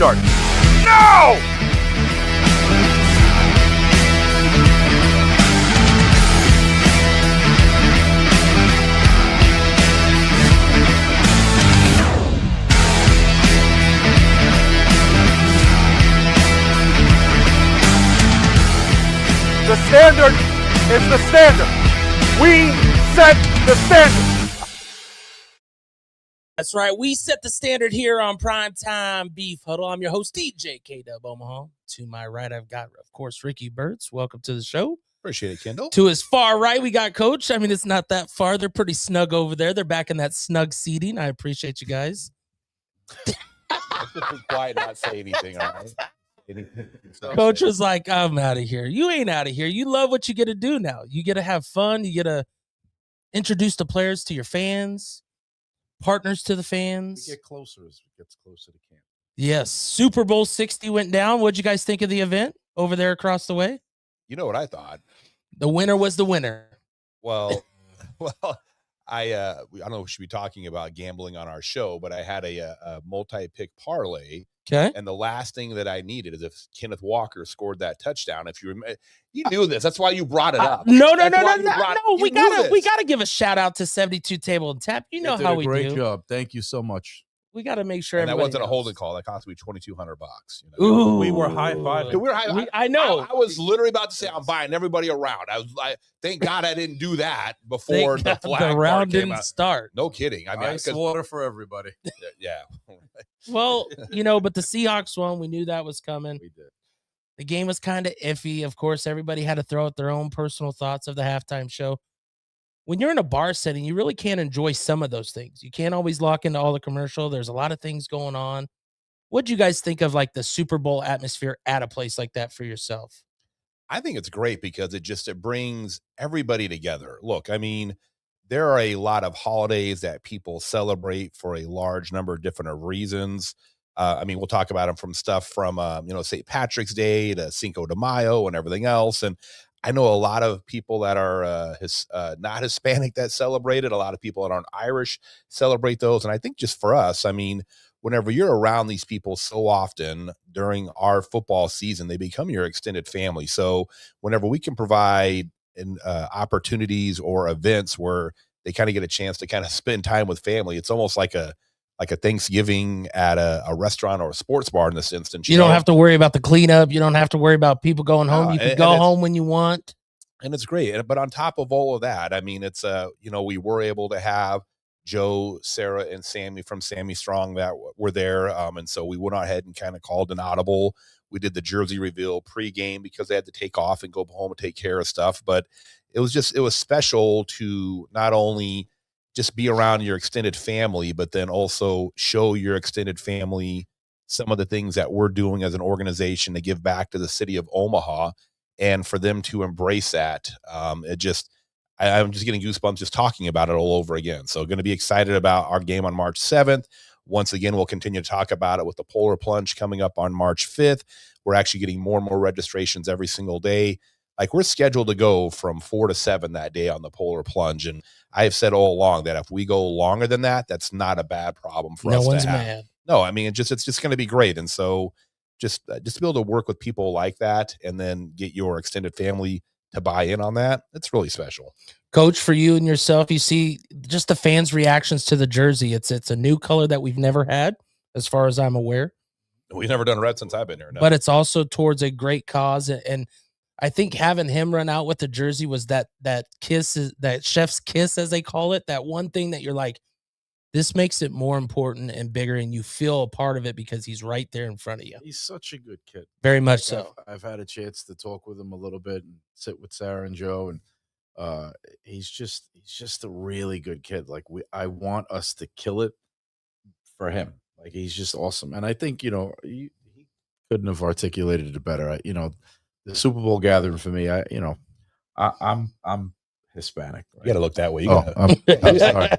start. No! The standard is the standard. We set the standard. That's right. We set the standard here on Time Beef Huddle. I'm your host, DJ K-Dub Omaha. To my right, I've got, of course, Ricky Burtz. Welcome to the show. Appreciate it, Kendall. To his far right, we got Coach. I mean, it's not that far. They're pretty snug over there. They're back in that snug seating. I appreciate you guys. Let's just be quiet and not say anything, all right? Coach was like, I'm out of here. You ain't out of here. You love what you get to do now. You get to have fun. You get to introduce the players to your fans, partners to the fans. We get closer as it gets closer to camp. Yes. Super Bowl 60 went down. What'd you guys think of the event over there across the way? You know what I thought? The winner was the winner. Well, I don't know if we should be talking about gambling on our show, but I had a multi-pick parlay. Okay. And the last thing that I needed is if Kenneth Walker scored that touchdown. If you remember, you knew this. That's why you brought it up. No. We this. gotta give a shout out to 72 Table and Tap. You know how we do. Great job. Thank you so much. We got to make sure. And that wasn't knows. a holding call. That cost me $2,200. You know? Ooh. We were high-fiving. We were high. I know. I was literally about to say I'm buying everybody around. I was like, thank God I didn't do that before the flag the round came didn't out. start. No kidding. I mean, Ice water for everybody. yeah. Well, but the Seahawks won. We knew that was coming. We did. The game was kind of iffy. Of course, everybody had to throw out their own personal thoughts of the halftime show. When you're in a bar setting, you really can't enjoy some of those things. You can't always lock into all the commercial. There's a lot of things going on. What do you guys think of like the Super Bowl atmosphere at a place like that for yourself? I think it's great because it brings everybody together. Look, I mean, there are a lot of holidays that people celebrate for a large number of different reasons. I mean, we'll talk about them from stuff from, St. Patrick's Day to Cinco de Mayo and everything else. And I know a lot of people that are not Hispanic that celebrate it. A lot of people that aren't Irish celebrate those. And I think just for us, I mean, whenever you're around these people so often during our football season, they become your extended family. So whenever we can provide opportunities or events where they kind of get a chance to kind of spend time with family, it's almost like a Thanksgiving at a restaurant or a sports bar in this instance. You don't have to worry about the cleanup. You don't have to worry about people going home. You can go home when you want. And it's great. But on top of all of that, I mean, it's, we were able to have Joe, Sarah, and Sammy from Sammy Strong that were there. And so we went ahead and kind of called an audible. We did the jersey reveal pregame because they had to take off and go home and take care of stuff. But it was special to not only just be around your extended family, but then also show your extended family some of the things that we're doing as an organization to give back to the city of Omaha, and for them to embrace that. I'm just getting goosebumps just talking about it all over again. So going to be excited about our game on March 7th. Once again, we'll continue to talk about it with the Polar Plunge coming up on March 5th. We're actually getting more and more registrations every single day. Like, we're scheduled to go from 4 to 7 that day on the Polar Plunge. And I have said all along that if we go longer than that, that's not a bad problem for us to have. No one's mad. No, I mean, it's just going to be great. And so just to be able to work with people like that and then get your extended family to buy in on that, it's really special. Coach, for you and yourself, you see just the fans' reactions to the jersey. It's a new color that we've never had, as far as I'm aware. We've never done red since I've been here. No. But it's also towards a great cause. And I think having him run out with the jersey was that kiss, that chef's kiss, as they call it, that one thing that you're like, this makes it more important and bigger, and you feel a part of it because he's right there in front of you. He's such a good kid. Very much so. I've had a chance to talk with him a little bit and sit with Sarah and Joe, and he's just a really good kid. Like, I want us to kill it for him. Like, he's just awesome. And I think, he couldn't have articulated it better. The Super Bowl gathering for me, I'm Hispanic. Right? You got to look that way. I'm sorry.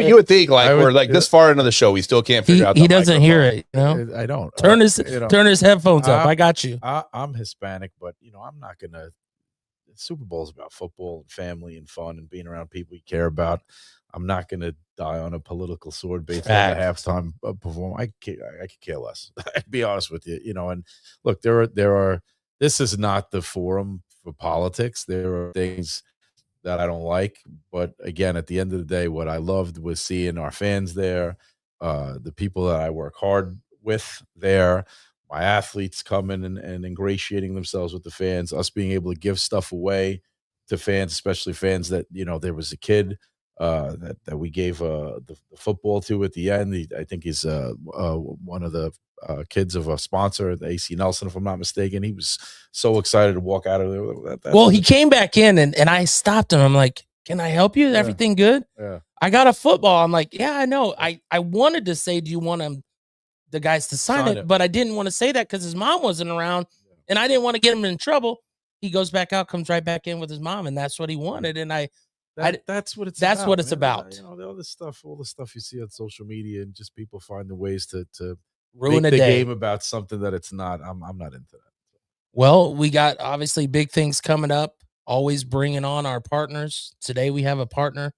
You would think we're like this far into the show, we still can't figure out. He doesn't hear it. I don't. Turn his headphones up. I got you. I'm Hispanic, but I'm not gonna. Super Bowl is about football and family and fun and being around people you care about. I'm not going to die on a political sword based on the halftime performance. I could care less. I'll be honest with you, and look, there are, this is not the forum for politics. There are things that I don't like, but again, at the end of the day, what I loved was seeing our fans there, the people that I work hard with there, my athletes coming and ingratiating themselves with the fans, us being able to give stuff away to fans, especially fans that, there was a kid that we gave the football to at the end. I think he's one of the kids of a sponsor, the AC Nelson, if I'm not mistaken. He was so excited to walk out of there. Well, he came back in and I stopped him. I'm like, can I help you? Everything good? Yeah. I got a football. I'm like, yeah, I know. I wanted to say, do you want the guys to sign it? But I didn't want to say that because his mom wasn't around and I didn't want to get him in trouble. He goes back out, comes right back in with his mom, and that's what he wanted. And that's what it's about. All the stuff you see on social media, and just people find the ways to ruin make the day. Game about something that it's not. I'm not into that. Well, we got obviously big things coming up. Always bringing on our partners. Today we have a partner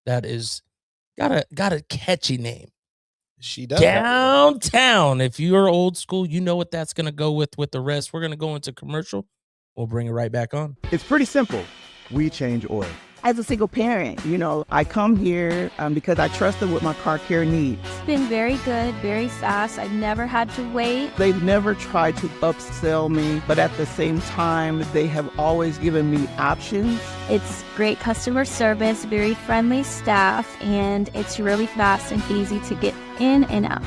that is got a catchy name. She does. Downtown. If you're old school, you know what that's going to go with the rest. We're going to go into commercial. We'll bring it right back on. It's pretty simple. We change oil. As a single parent, I come here because I trust them with my car care needs. It's been very good, very fast. I've never had to wait. They've never tried to upsell me, but at the same time, they have always given me options. It's great customer service, very friendly staff, and it's really fast and easy to get in and out.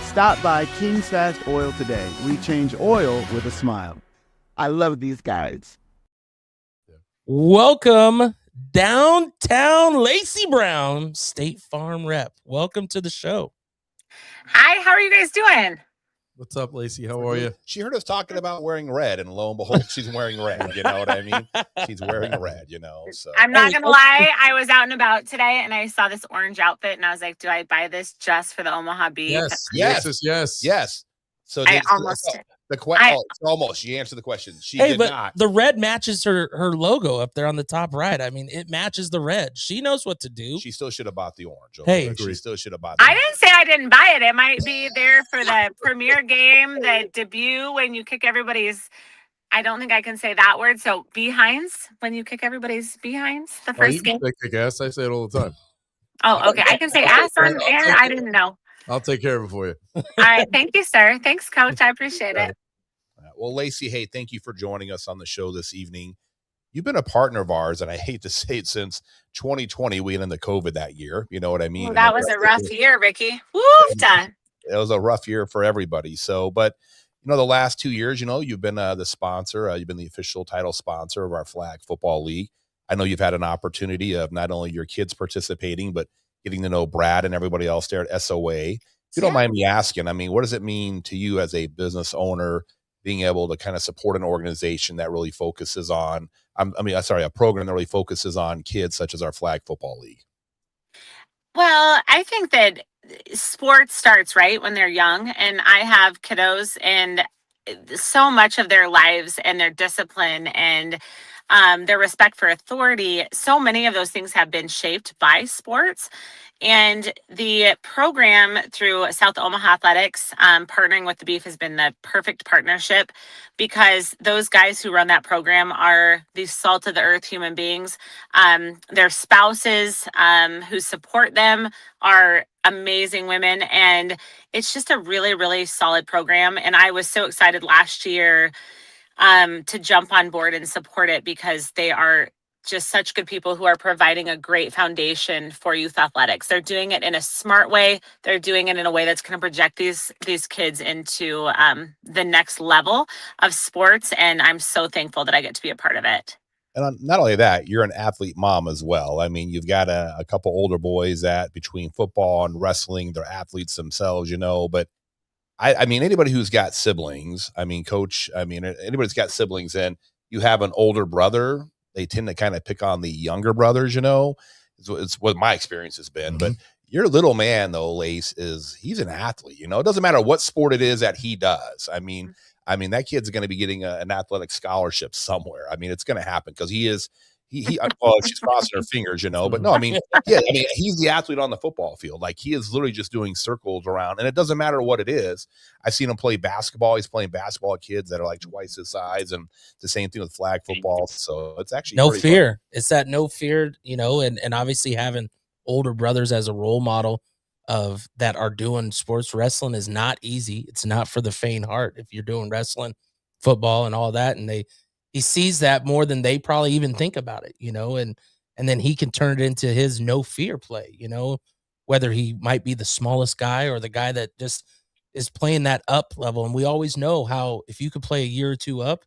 Stop by King's Fast Oil today. We change oil with a smile. I love these guys. Welcome, downtown Lacey Brown, State Farm rep. Welcome to the show. Hi, how are you guys doing? What's up, Lacey? How are you? She heard us talking about wearing red, and lo and behold, she's wearing red. You know what I mean? She's wearing red, So I'm not going to lie. I was out and about today, and I saw this orange outfit, and I was like, do I buy this just for the Omaha Beef? Yes. So I almost did. Almost. You answered the question. She did but not. The red matches her logo up there on the top right. I mean, it matches the red. She knows what to do. She still should have bought the orange. Okay? Hey, she still should have bought. I didn't say I didn't buy it. It might be there for the premiere game, the debut when you kick everybody's. I don't think I can say that word. So behinds, when you kick everybody's behinds, the first game. Kick ass. I say it all the time. Oh, okay. I can say ass on air. I didn't know. I'll take care of it for you. All right. Thank you, sir. Thanks, Coach. I appreciate it. Well, Lacey, hey, thank you for joining us on the show this evening. You've been a partner of ours, and I hate to say it, since 2020, we went into COVID that year. You know what I mean? Well, that was a rough year, Ricky. Woo! It was a rough year for everybody. So, but, the last 2 years, you've been the sponsor. You've been the official title sponsor of our flag football league. I know you've had an opportunity of not only your kids participating, but getting to know Brad and everybody else there at SOA. If you don't mind me asking, what does it mean to you as a business owner being able to kind of support an organization that really focuses on, a program that really focuses on kids such as our flag football league? Well, I think that sports starts right when they're young, and I have kiddos, and so much of their lives and their discipline and their respect for authority, so many of those things have been shaped by sports. And the program through South Omaha Athletics, partnering with the Beef, has been the perfect partnership, because those guys who run that program are these salt of the earth human beings. Their spouses who support them are amazing women. And it's just a really, really solid program. And I was so excited last year to jump on board and support it, because they are just such good people who are providing a great foundation for youth athletics. They're doing it in a smart way. They're doing it in a way that's going to project these kids into the next level of sports. And I'm so thankful that I get to be a part of it. And not only that, you're an athlete mom as well. You've got a couple older boys that, between football and wrestling, they're athletes themselves, but anybody who's got siblings, Coach, anybody's got siblings and you have an older brother, they tend to kind of pick on the younger brothers, it's what my experience has been. Mm-hmm. But your little man, though, Lace, he's an athlete, it doesn't matter what sport it is that he does. That kid's going to be getting an athletic scholarship somewhere. It's going to happen, because he is well, she's crossing her fingers, but no, I mean, yeah, I mean, he's the athlete on the football field. Like, he is literally just doing circles around, and it doesn't matter what it is. I've seen him play basketball. He's playing basketball with kids that are like twice his size, and the same thing with flag football. So it's actually no pretty fear. fun. It's that no fear, and obviously having older brothers as a role model of that are doing sports wrestling is not easy. It's not for the faint heart. If you're doing wrestling, football, and all that, and he sees that more than they probably even think about it, and then he can turn it into his no fear play, whether he might be the smallest guy or the guy that just is playing that up level. And we always know how if you could play a year or two up,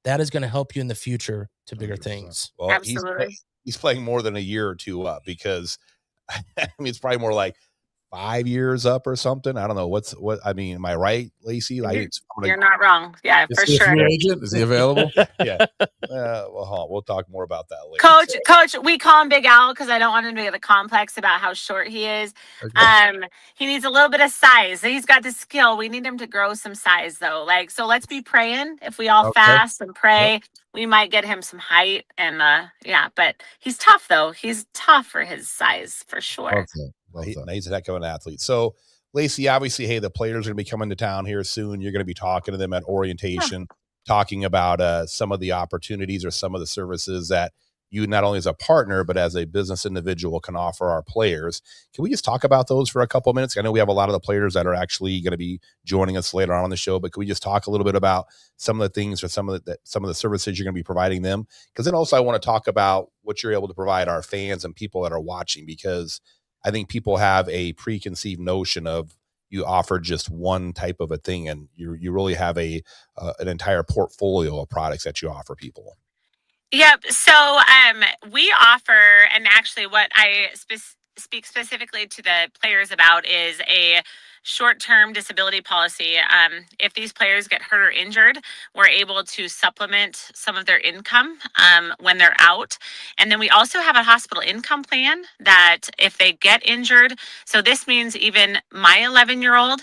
that is going to help you in the future to bigger 100%. things. Well, Absolutely. he's playing more than a year or two up, because I mean, it's probably more like 5 years up or something. I don't know what I mean. Am I right, Lacey? You're not wrong. Yeah, Is for he a sure. free agent? Is he available? Yeah. Well, hold on. We'll talk more about that later. Coach, we call him Big Al because I don't want him to get a complex about how short he is. Okay. He needs a little bit of size. He's got the skill. We need him to grow some size though. So let's be praying. If we all Okay. fast and pray, we might get him some height. And but he's tough though. He's tough for his size for sure. He's a heck of an athlete. So, Lacey, obviously, hey, the players are going to be coming to town here soon. You're going to be talking to them at orientation, talking about some of the opportunities or some of the services that you, not only as a partner, but as a business individual, can offer our players. Can we just talk about those for a couple of minutes? I know we have a lot of the players that are actually going to be joining us later on the show, but can we just talk a little bit about some of the things or some of the services you're going to be providing them? Because then also I want to talk about what you're able to provide our fans and people that are watching, because I think people have a preconceived notion of you offer just one type of a thing, and you really have an entire portfolio of products that you offer people. Yep. So we offer, and actually what I speak specifically to the players about is a short-term disability policy. If these players get hurt or injured, we're able to supplement some of their income when they're out. And then we also have a hospital income plan that if they get injured, so this means even my 11-year-old,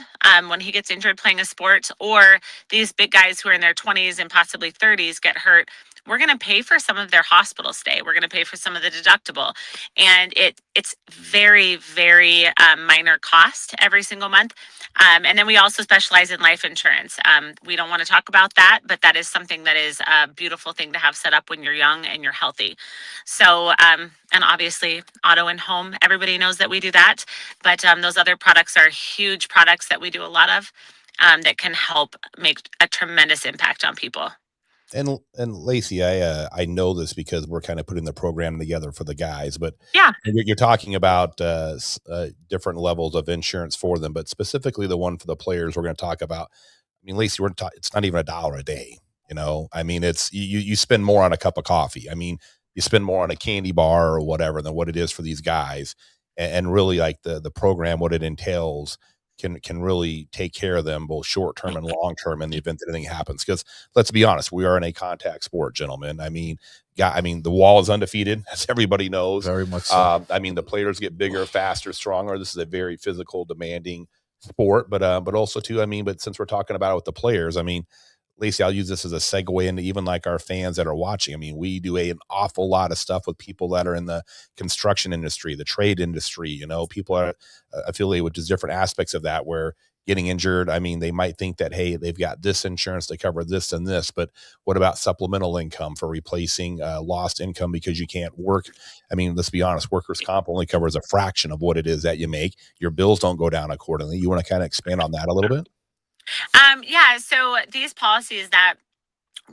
when he gets injured playing a sport, or these big guys who are in their 20s and possibly 30s get hurt, we're going to pay for some of their hospital stay. We're going to pay for some of the deductible. And it's very, very minor cost every single month. And then we also specialize in life insurance. We don't want to talk about that, but that is something that is a beautiful thing to have set up when you're young and you're healthy. So, and obviously auto and home, everybody knows that we do that. But those other products are huge products that we do a lot of that can help make a tremendous impact on people. And Lacey, I know this because we're kind of putting the program together for the guys, but yeah, you're talking about different levels of insurance for them, but specifically the one for the players we're going to talk about. I mean, Lacey, it's not even $1 a day. I mean, it's you spend more on a cup of coffee. I mean, you spend more on a candy bar or whatever than what it is for these guys, and really like the program, what it entails, can really take care of them both short term and long term in the event that anything happens. Because let's be honest, we are in a contact sport, gentlemen. I mean, the wall is undefeated, as everybody knows. Very much so. I mean, the players get bigger, faster, stronger. This is a very physical, demanding sport, but also too, I mean, but since we're talking about it with the players, I mean, Lacey, I'll use this as a segue into even like our fans that are watching. I mean, we do an awful lot of stuff with people that are in the construction industry, the trade industry, people are affiliated with just different aspects of that, where getting injured, I mean, they might think that, hey, they've got this insurance to cover this and this, but what about supplemental income for replacing lost income because you can't work? I mean, let's be honest, workers' comp only covers a fraction of what it is that you make. Your bills don't go down accordingly. You want to kind of expand on that a little bit? Yeah, so these policies that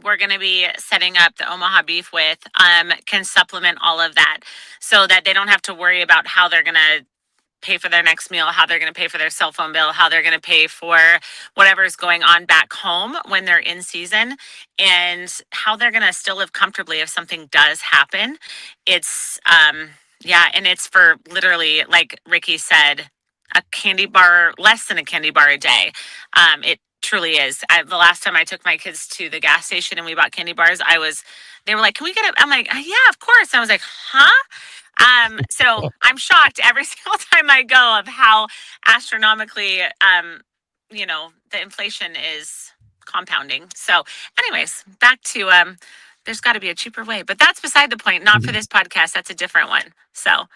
we're going to be setting up the Omaha Beef with can supplement all of that, so that they don't have to worry about how they're going to pay for their next meal, how they're going to pay for their cell phone bill, how they're going to pay for whatever's going on back home when they're in season, and how they're going to still live comfortably if something does happen. It's and it's for literally, like Ricky said, a candy bar, less than a candy bar a day. It truly is. The last time I took my kids to the gas station and we bought candy bars, they were like, "Can we get it?" I'm like, "Yeah, of course." I was like, "Huh?" So I'm shocked every single time I go of how astronomically, the inflation is compounding. So anyways, back to there's got to be a cheaper way, but that's beside the point. Not for this podcast. That's a different one. So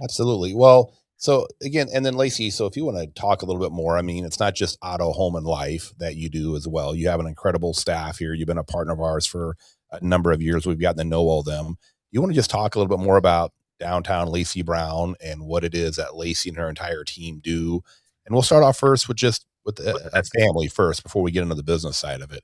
Absolutely. Well, so again, and then Lacey, so if you want to talk a little bit more, I mean, it's not just auto, home, and life that you do as well. You have an incredible staff here. You've been a partner of ours for a number of years. We've gotten to know all of them. You want to just talk a little bit more about downtown Lacey Brown and what it is that Lacey and her entire team do. And we'll start off first with a family first before we get into the business side of it.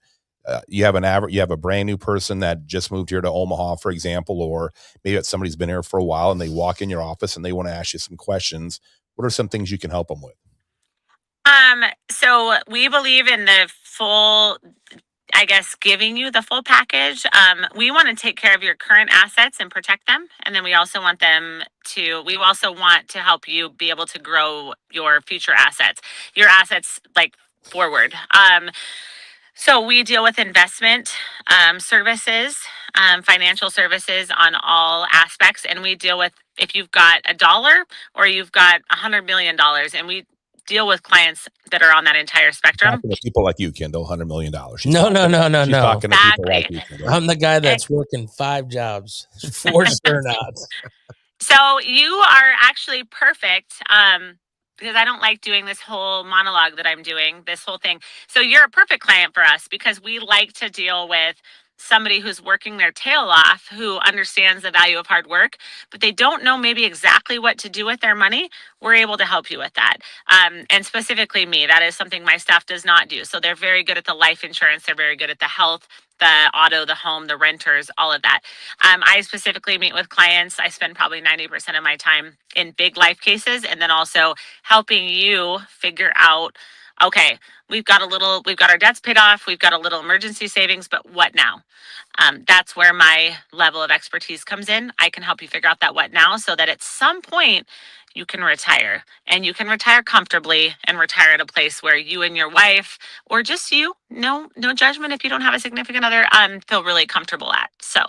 You have a brand new person that just moved here to Omaha, for example, or maybe it's somebody's been here for a while and they walk in your office and they want to ask you some questions. What are some things you can help them with? So we believe in the full, I guess, giving you the full package. We want to take care of your current assets and protect them. And then we also want to help you be able to grow your future assets, like forward. So we deal with investment services, financial services on all aspects. And we deal with if you've got $1 or you've got $100 million, and we deal with clients that are on that entire spectrum. People like you, Kendall, $100 million. No. She's talking to people like you, Kendall. I'm the guy that's working 5 jobs. For sure not. So you are actually perfect. Because I don't like doing this whole monologue that I'm doing, this whole thing. So you're a perfect client for us because we like to deal with somebody who's working their tail off, who understands the value of hard work, but they don't know maybe exactly what to do with their money. We're able to help you with that. And specifically me, that is something my staff does not do. So they're very good at the life insurance. They're very good at the health, the auto, the home, the renters, all of that. I specifically meet with clients. I spend probably 90% of my time in big life cases, and then also helping you figure out, okay, we've got our debts paid off, we've got a little emergency savings, but what now? That's where my level of expertise comes in. I can help you figure out that what now, so that at some point you can retire, and you can retire comfortably and retire at a place where you and your wife, or just you, no judgment if you don't have a significant other, feel really comfortable at. So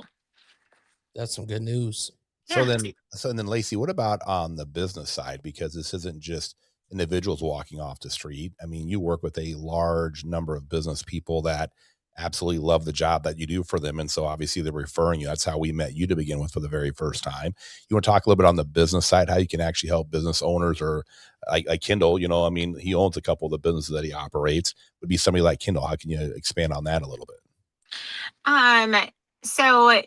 that's some good news. So then Lacey, what about on the business side? Because this isn't just individuals walking off the street. I mean, you work with a large number of business people that absolutely love the job that you do for them. And so obviously they're referring you. That's how we met you to begin with for the very first time. You want to talk a little bit on the business side, how you can actually help business owners, or like Kendall, I mean, he owns a couple of the businesses that he operates. Would be somebody like Kendall. How can you expand on that a little bit? So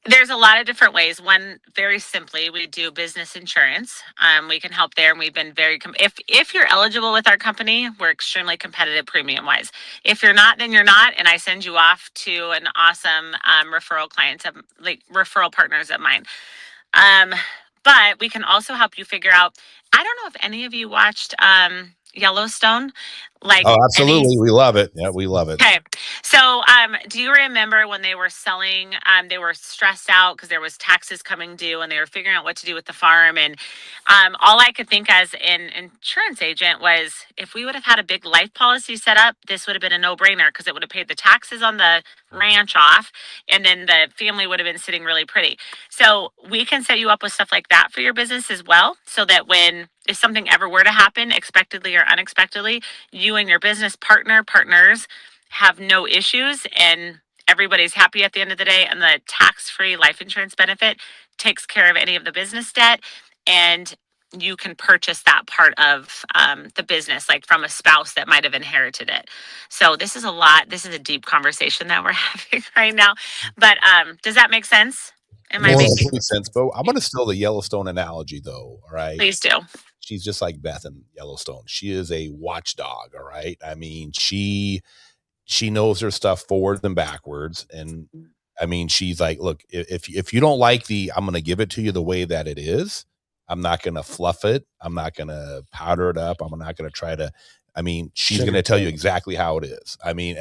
there's a lot of different ways. One, very simply, we do business insurance. We can help there, and we've been very if you're eligible with our company, we're extremely competitive premium wise. If you're not, then you're not, and I send you off to an awesome referral partners of mine. But we can also help you figure out. I don't know if any of you watched Yellowstone. Absolutely. We love it. Yeah, we love it. Okay. So do you remember when they were selling, they were stressed out because there was taxes coming due and they were figuring out what to do with the farm. And all I could think as an insurance agent was, if we would have had a big life policy set up, this would have been a no-brainer because it would have paid the taxes on the ranch off, and then the family would have been sitting really pretty. So we can set you up with stuff like that for your business as well, so that if something ever were to happen, expectedly or unexpectedly, you and your business partners have no issues, and everybody's happy at the end of the day. And the tax-free life insurance benefit takes care of any of the business debt, and you can purchase that part of the business, like from a spouse that might have inherited it. So this is a deep conversation that we're having right now. But does that make sense? Am I making sense? But I'm going to steal the Yellowstone analogy, though. All right. Please do. She's just like Beth in Yellowstone. She is a watchdog. All right. I mean, she knows her stuff forwards and backwards. And I mean, she's like, look, if you don't like I'm going to give it to you the way that it is. I'm not going to fluff it. I'm not going to powder it up. I'm not going to try to, she's going to tell you exactly how it is. I mean,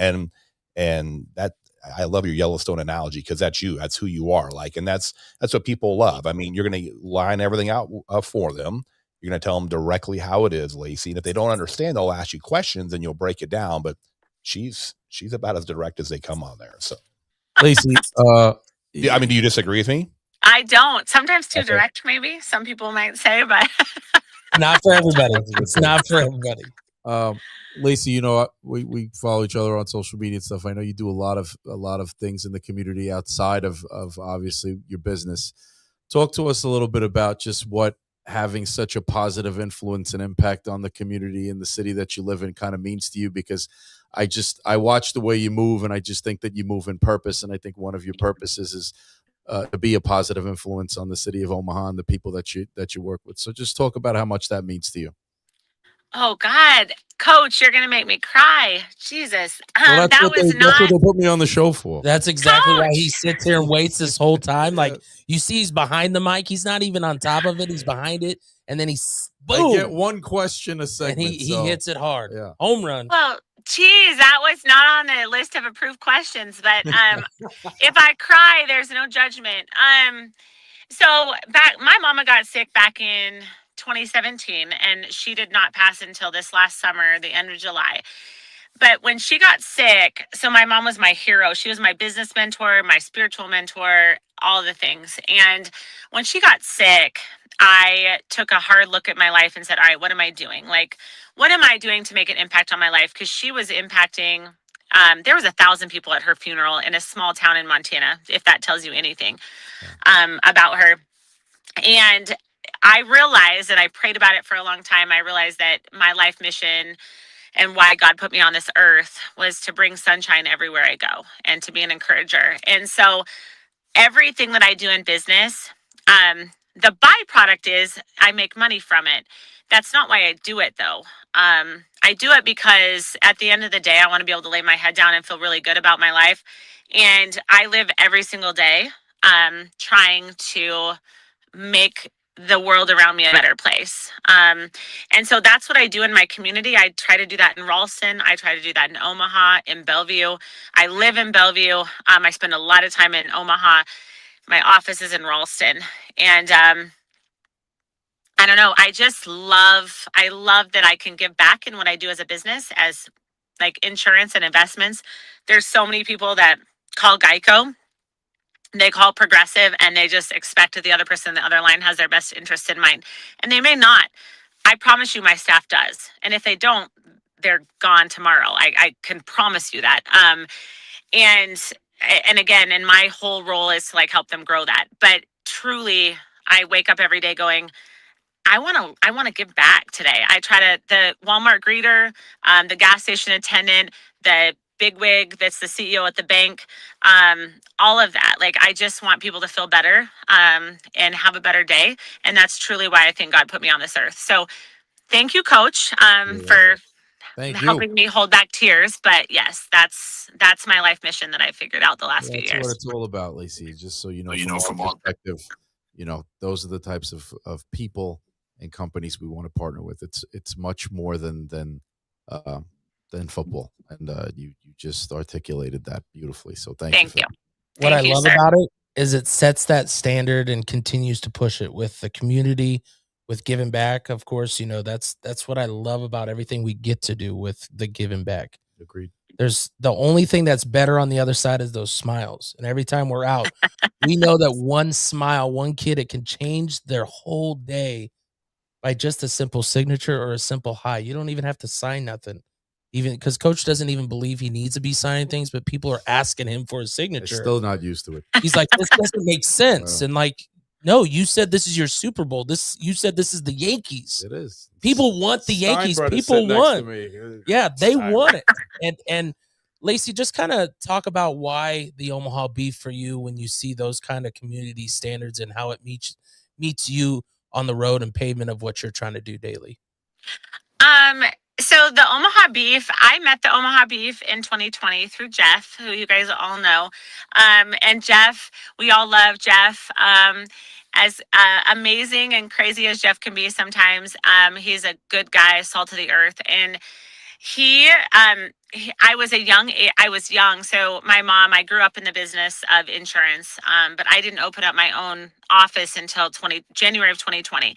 and that, I love your Yellowstone analogy, because that's you. That's who you are. And that's what people love. I mean, you're going to line everything out for them. You're going to tell them directly how it is, Lacey. And if they don't understand, they'll ask you questions and you'll break it down. But she's about as direct as they come on there. So, Lacey, do you disagree with me? I don't. Sometimes too direct, maybe some people might say, but not for everybody. It's not for everybody. Lacey, we follow each other on social media and stuff. I know you do a lot of things in the community outside of obviously your business. Talk to us a little bit about just what having such a positive influence and impact on the community in the city that you live in kind of means to you, because I watch the way you move, and I just think that you move in purpose. And I think one of your purposes is to be a positive influence on the city of Omaha and the people that you work with. So just talk about how much that means to you. Oh God, Coach, you're gonna make me cry. Jesus, Well, that was that's what not they put me on the show for. That's exactly why he Coach. sits here and waits this whole time. Like, you see, he's behind the mic. He's not even on top of it. He's behind it, and then he's boom. I get one question a segment, and he hits it hard. Yeah. Home run. Well, geez, that was not on the list of approved questions. But if I cry, there's no judgment. So my mama got sick back in 2017, and she did not pass until this last summer, the end of July. But when she got sick, so my mom was my hero. She was my business mentor, my spiritual mentor, all the things. And when she got sick, I took a hard look at my life and said, all right, what am I doing? Like, what am I doing to make an impact on my life? Because she was impacting, there was 1,000 people at her funeral in a small town in Montana, if that tells you anything about her. And I realized, and I prayed about it for a long time, I realized that my life mission and why God put me on this earth was to bring sunshine everywhere I go and to be an encourager. And so everything that I do in business, the byproduct is I make money from it. That's not why I do it, though. I do it because at the end of the day, I want to be able to lay my head down and feel really good about my life. And I live every single day trying to make the world around me a better place. And so that's what I do in my community. I try to do that in Ralston. I try to do that in Omaha, in Bellevue. I live in Bellevue. I spend a lot of time in Omaha. My office is in Ralston. And I don't know. I love that I can give back in what I do as a business, as like insurance and investments. There's so many people that call Geico, they call Progressive, and they just expect that the other person on the other line has their best interest in mind. And they may not. I promise you my staff does. And if they don't, they're gone tomorrow. I can promise you that. And again, and my whole role is to like help them grow that. But truly, I wake up every day going, I want to give back today. I try to, the Walmart greeter, the gas station attendant, the bigwig that's the CEO at the bank, all of that. Like, I just want people to feel better and have a better day. And that's truly why I think God put me on this earth. So thank you, Coach, for helping me hold back tears. But yes, that's my life mission that I figured out the last few years. That's what it's all about, Lacey. Just so you know, from our perspective, those are the types of people and companies we want to partner with. It's much more than football, and you just articulated that beautifully. So thank you. What I love about it is it sets that standard and continues to push it with the community, with giving back. Of course, that's what I love about everything we get to do with the giving back. Agreed. There's the only thing that's better on the other side is those smiles. And every time we're out, we know that one smile, one kid, it can change their whole day by just a simple signature or a simple hi. You don't even have to sign nothing, even because Coach doesn't even believe he needs to be signing things, but people are asking him for a signature. They're still not used to it. He's like, this doesn't make sense. And like, no, you said this is your Super Bowl. You said this is the Yankees. It is. People want the Yankees. People want. Yeah, they want it. And Lacey, just kind of talk about why the Omaha Beef for you when you see those kind of community standards and how it meets you on the road and pavement of what you're trying to do daily. So the Omaha Beef, I met the Omaha Beef in 2020 through Jeff, who you guys all know. And Jeff, we all love Jeff. As amazing and crazy as Jeff can be sometimes, he's a good guy, salt of the earth. And I was young. So my mom, I grew up in the business of insurance, but I didn't open up my own office until January of 2020.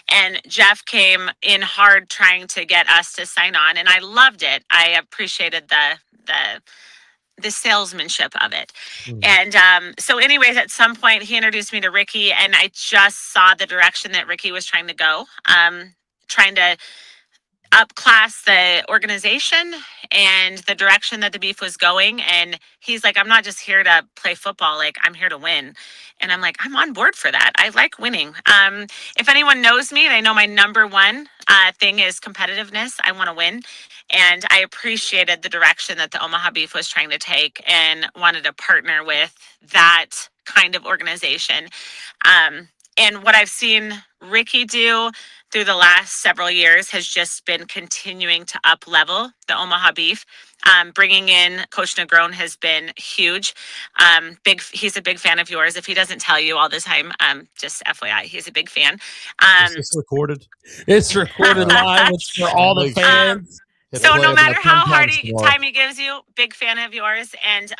And Jeff came in hard trying to get us to sign on. And I loved it. I appreciated the salesmanship of it. And so anyways, at some point he introduced me to Ricky, and I just saw the direction that Ricky was trying to go, trying to upclass the organization and the direction that the Beef was going. And he's like, I'm not just here to play football. Like, I'm here to win. And I'm like, I'm on board for that. I like winning. If anyone knows me, they know my number one thing is competitiveness. I want to win. And I appreciated the direction that the Omaha Beef was trying to take and wanted to partner with that kind of organization. And what I've seen Ricky do through the last several years has just been continuing to up level the Omaha Beef. Bringing in Coach Negron has been huge. He's a big fan of yours. If he doesn't tell you all the time, just FYI, he's a big fan. Is this recorded? It's recorded live. It's for all the fans. So no matter how hard time he gives you, big fan of yours. And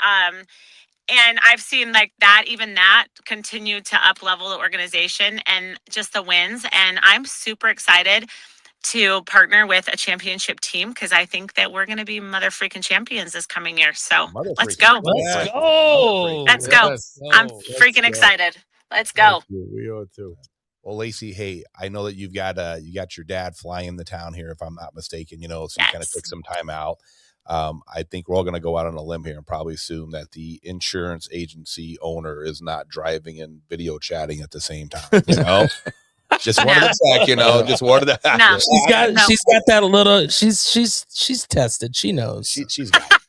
I've seen like that, even that continue to up level the organization and just the wins. And I'm super excited to partner with a championship team because I think that we're going to be mother freaking champions this coming year. So let's go. Let's go. Let's go. I'm freaking excited. Let's go. We are too. Well, Lacey, hey, I know that you got your dad flying into town here, if I'm not mistaken, so you kind of took some time out. I think we're all going to go out on a limb here and probably assume that the insurance agency owner is not driving and video chatting at the same time. Just wanted to check, just wanted to. No. She's got that little. She's tested. She knows. She's got it.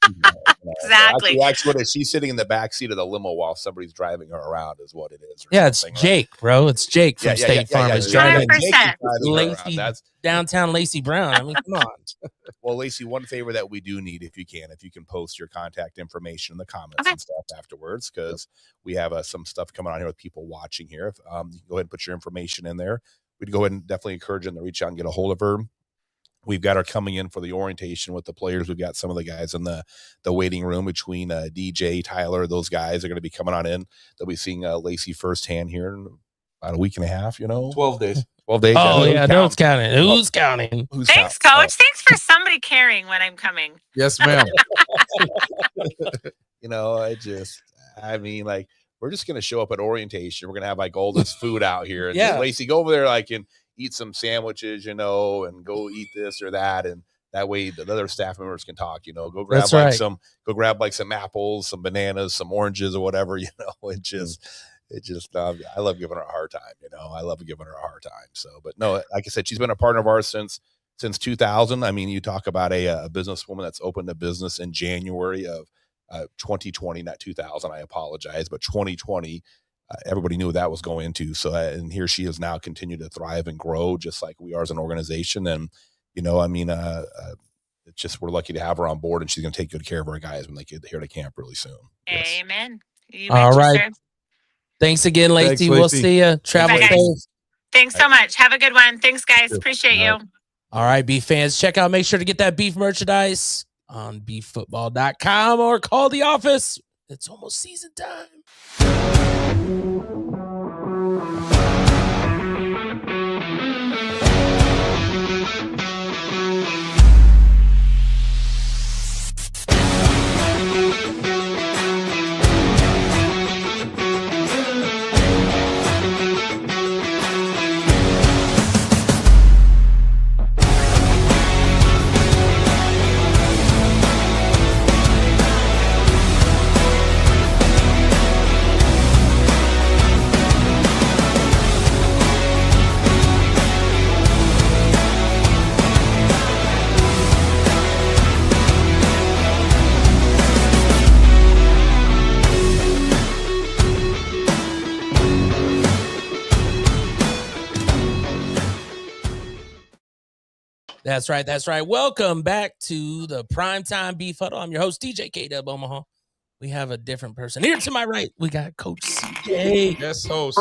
Exactly. Actually, she's sitting in the back seat of the limo while somebody's driving her around, is what it is. Yeah, it's Jake, right? Bro. It's Jake from State Farm. Is driving 100%. Lacey, downtown Lacey Brown. I mean, come on. Well, Lacey, one favor that we do need, if you can post your contact information in the comments and stuff afterwards, because we have some stuff coming on here with people watching here. If, you can go ahead and put your information in there. We'd go ahead and definitely encourage them to reach out and get a hold of her. We've got her coming in for the orientation with the players. We've got some of the guys in the waiting room between DJ, Tyler. Those guys are going to be coming on in. They'll be seeing Lacey firsthand here in about a week and a half, 12 days. 12 days. Oh, yeah. No one's counting. Who's counting? Thanks, Coach. Thanks for somebody caring when I'm coming. Yes, ma'am. We're just going to show up at orientation. We're going to have all this food out here. And just, Lacey, go over there and eat some sandwiches, and go eat this or that. And that way the other staff members can talk, go grab some apples, some bananas, some oranges or whatever, I love giving her a hard time, So, but no, like I said, she's been a partner of ours since 2000. I mean, you talk about a businesswoman that's opened a business in January of 2020, not 2000. I apologize, but 2020, everybody knew what that was going into. So, and here she is now continued to thrive and grow just like we are as an organization. And, it's just, we're lucky to have her on board, and she's going to take good care of our guys when they get here to camp really soon. Amen. All right. Thanks again, Lacey. We'll see you. Travel safe. Thanks so much. Have a good one. Thanks, guys. Appreciate you. All right, Beef fans, make sure to get that beef merchandise on beeffootball.com or call the office. It's almost season time. That's right. That's right. Welcome back to the Primetime Beef Huddle. I'm your host, DJ K-Dub Omaha. We have a different person. Here to my right, we got Coach CJ. Guest host.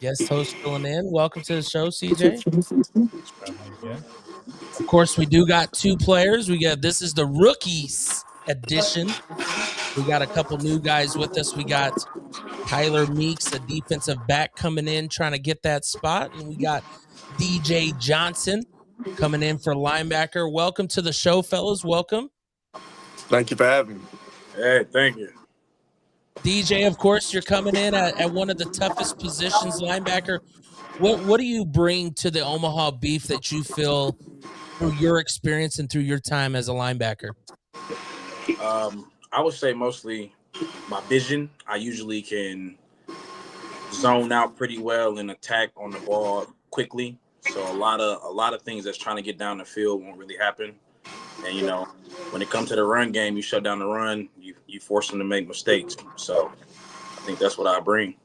Guest host filling in. Welcome to the show, CJ. Of course, we do got two players. This is the rookies edition. We got a couple new guys with us. We got Tyler Meeks, a defensive back, coming in trying to get that spot. And we got DJ Johnson coming in for linebacker. Welcome to the show, fellas. Welcome. Thank you for having me. Hey, thank you. DJ, of course, you're coming in at one of the toughest positions, linebacker. What do you bring to the Omaha Beef that you feel through your experience and through your time as a linebacker? I would say mostly my vision. I usually can zone out pretty well and attack on the ball quickly. So a lot of things that's trying to get down the field won't really happen. And when it comes to the run game, you shut down the run, you force them to make mistakes. So I think that's what I bring.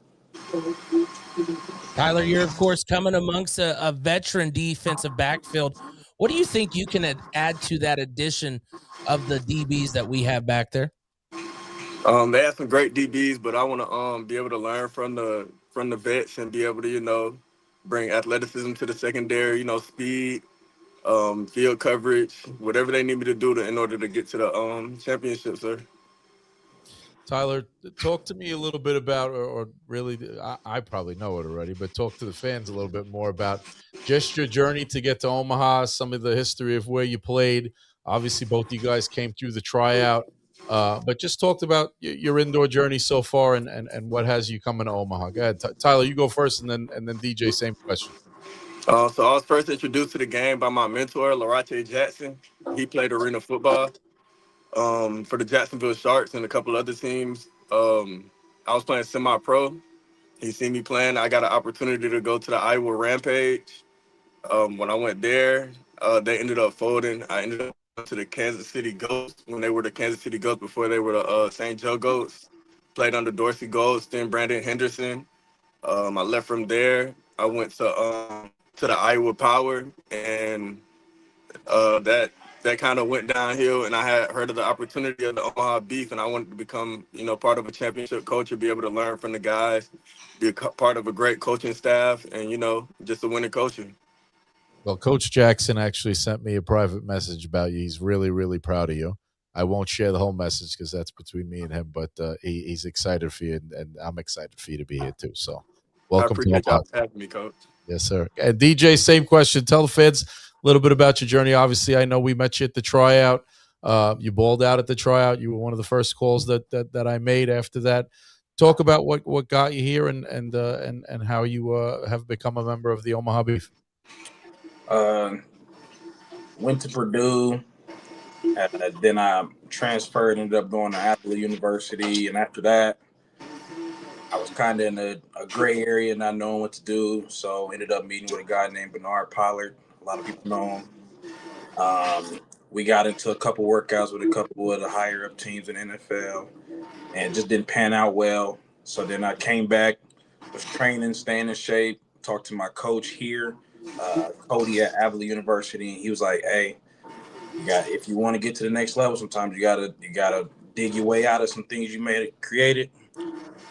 Tyler, you're of course coming amongst a veteran defensive backfield. What do you think you can add to that addition of the DBs that we have back there? They have some great DBs, but I want to be able to learn from the vets and be able to bring athleticism to the secondary. Speed, field coverage, whatever they need me to do in order to get to the championship, sir. Tyler, talk to me a little bit about, or really, I probably know it already, but talk to the fans a little bit more about just your journey to get to Omaha, some of the history of where you played. Obviously, both you guys came through the tryout, but just talked about your indoor journey so far and what has you coming to Omaha. Go ahead, Tyler, you go first, and then DJ, same question. So I was first introduced to the game by my mentor, Larate Jackson. He played arena football for the Jacksonville Sharks and a couple other teams. I was playing semi-pro. He seen me playing. I got an opportunity to go to the Iowa Rampage. When I went there, they ended up folding. I ended up going to the Kansas City Ghosts when they were the Kansas City Ghosts before they were the St. Joe Ghosts. Played under Dorsey Ghost, then Brandon Henderson. I left from there. I went to the Iowa Power, and that kind of went downhill. And I had heard of the opportunity of the Omaha Beef, and I wanted to become part of a championship culture, be able to learn from the guys, be part of a great coaching staff, and just a winning culture. Well, Coach Jackson actually sent me a private message about you. He's really, really proud of you. I won't share the whole message because that's between me and him, but he's excited for you, and I'm excited for you to be here too. So welcome. I appreciate y'all having me, Coach. Yes, sir. And DJ, same question. Tell the fans a little bit about your journey. Obviously, I know we met you at the tryout. You balled out at the tryout. You were one of the first calls that I made after that. Talk about what got you here and how you have become a member of the Omaha Beef. Went to Purdue. Then I transferred, ended up going to Apple University, and after that, I was kind of in a gray area, not knowing what to do. So ended up meeting with a guy named Bernard Pollard. A lot of people know him. We got into a couple workouts with a couple of the higher up teams in NFL, and it just didn't pan out well. So then I came back, was training, staying in shape, talked to my coach here, Cody at Apple University, and he was like, "Hey, if you want to get to the next level, sometimes you gotta dig your way out of some things you may have created."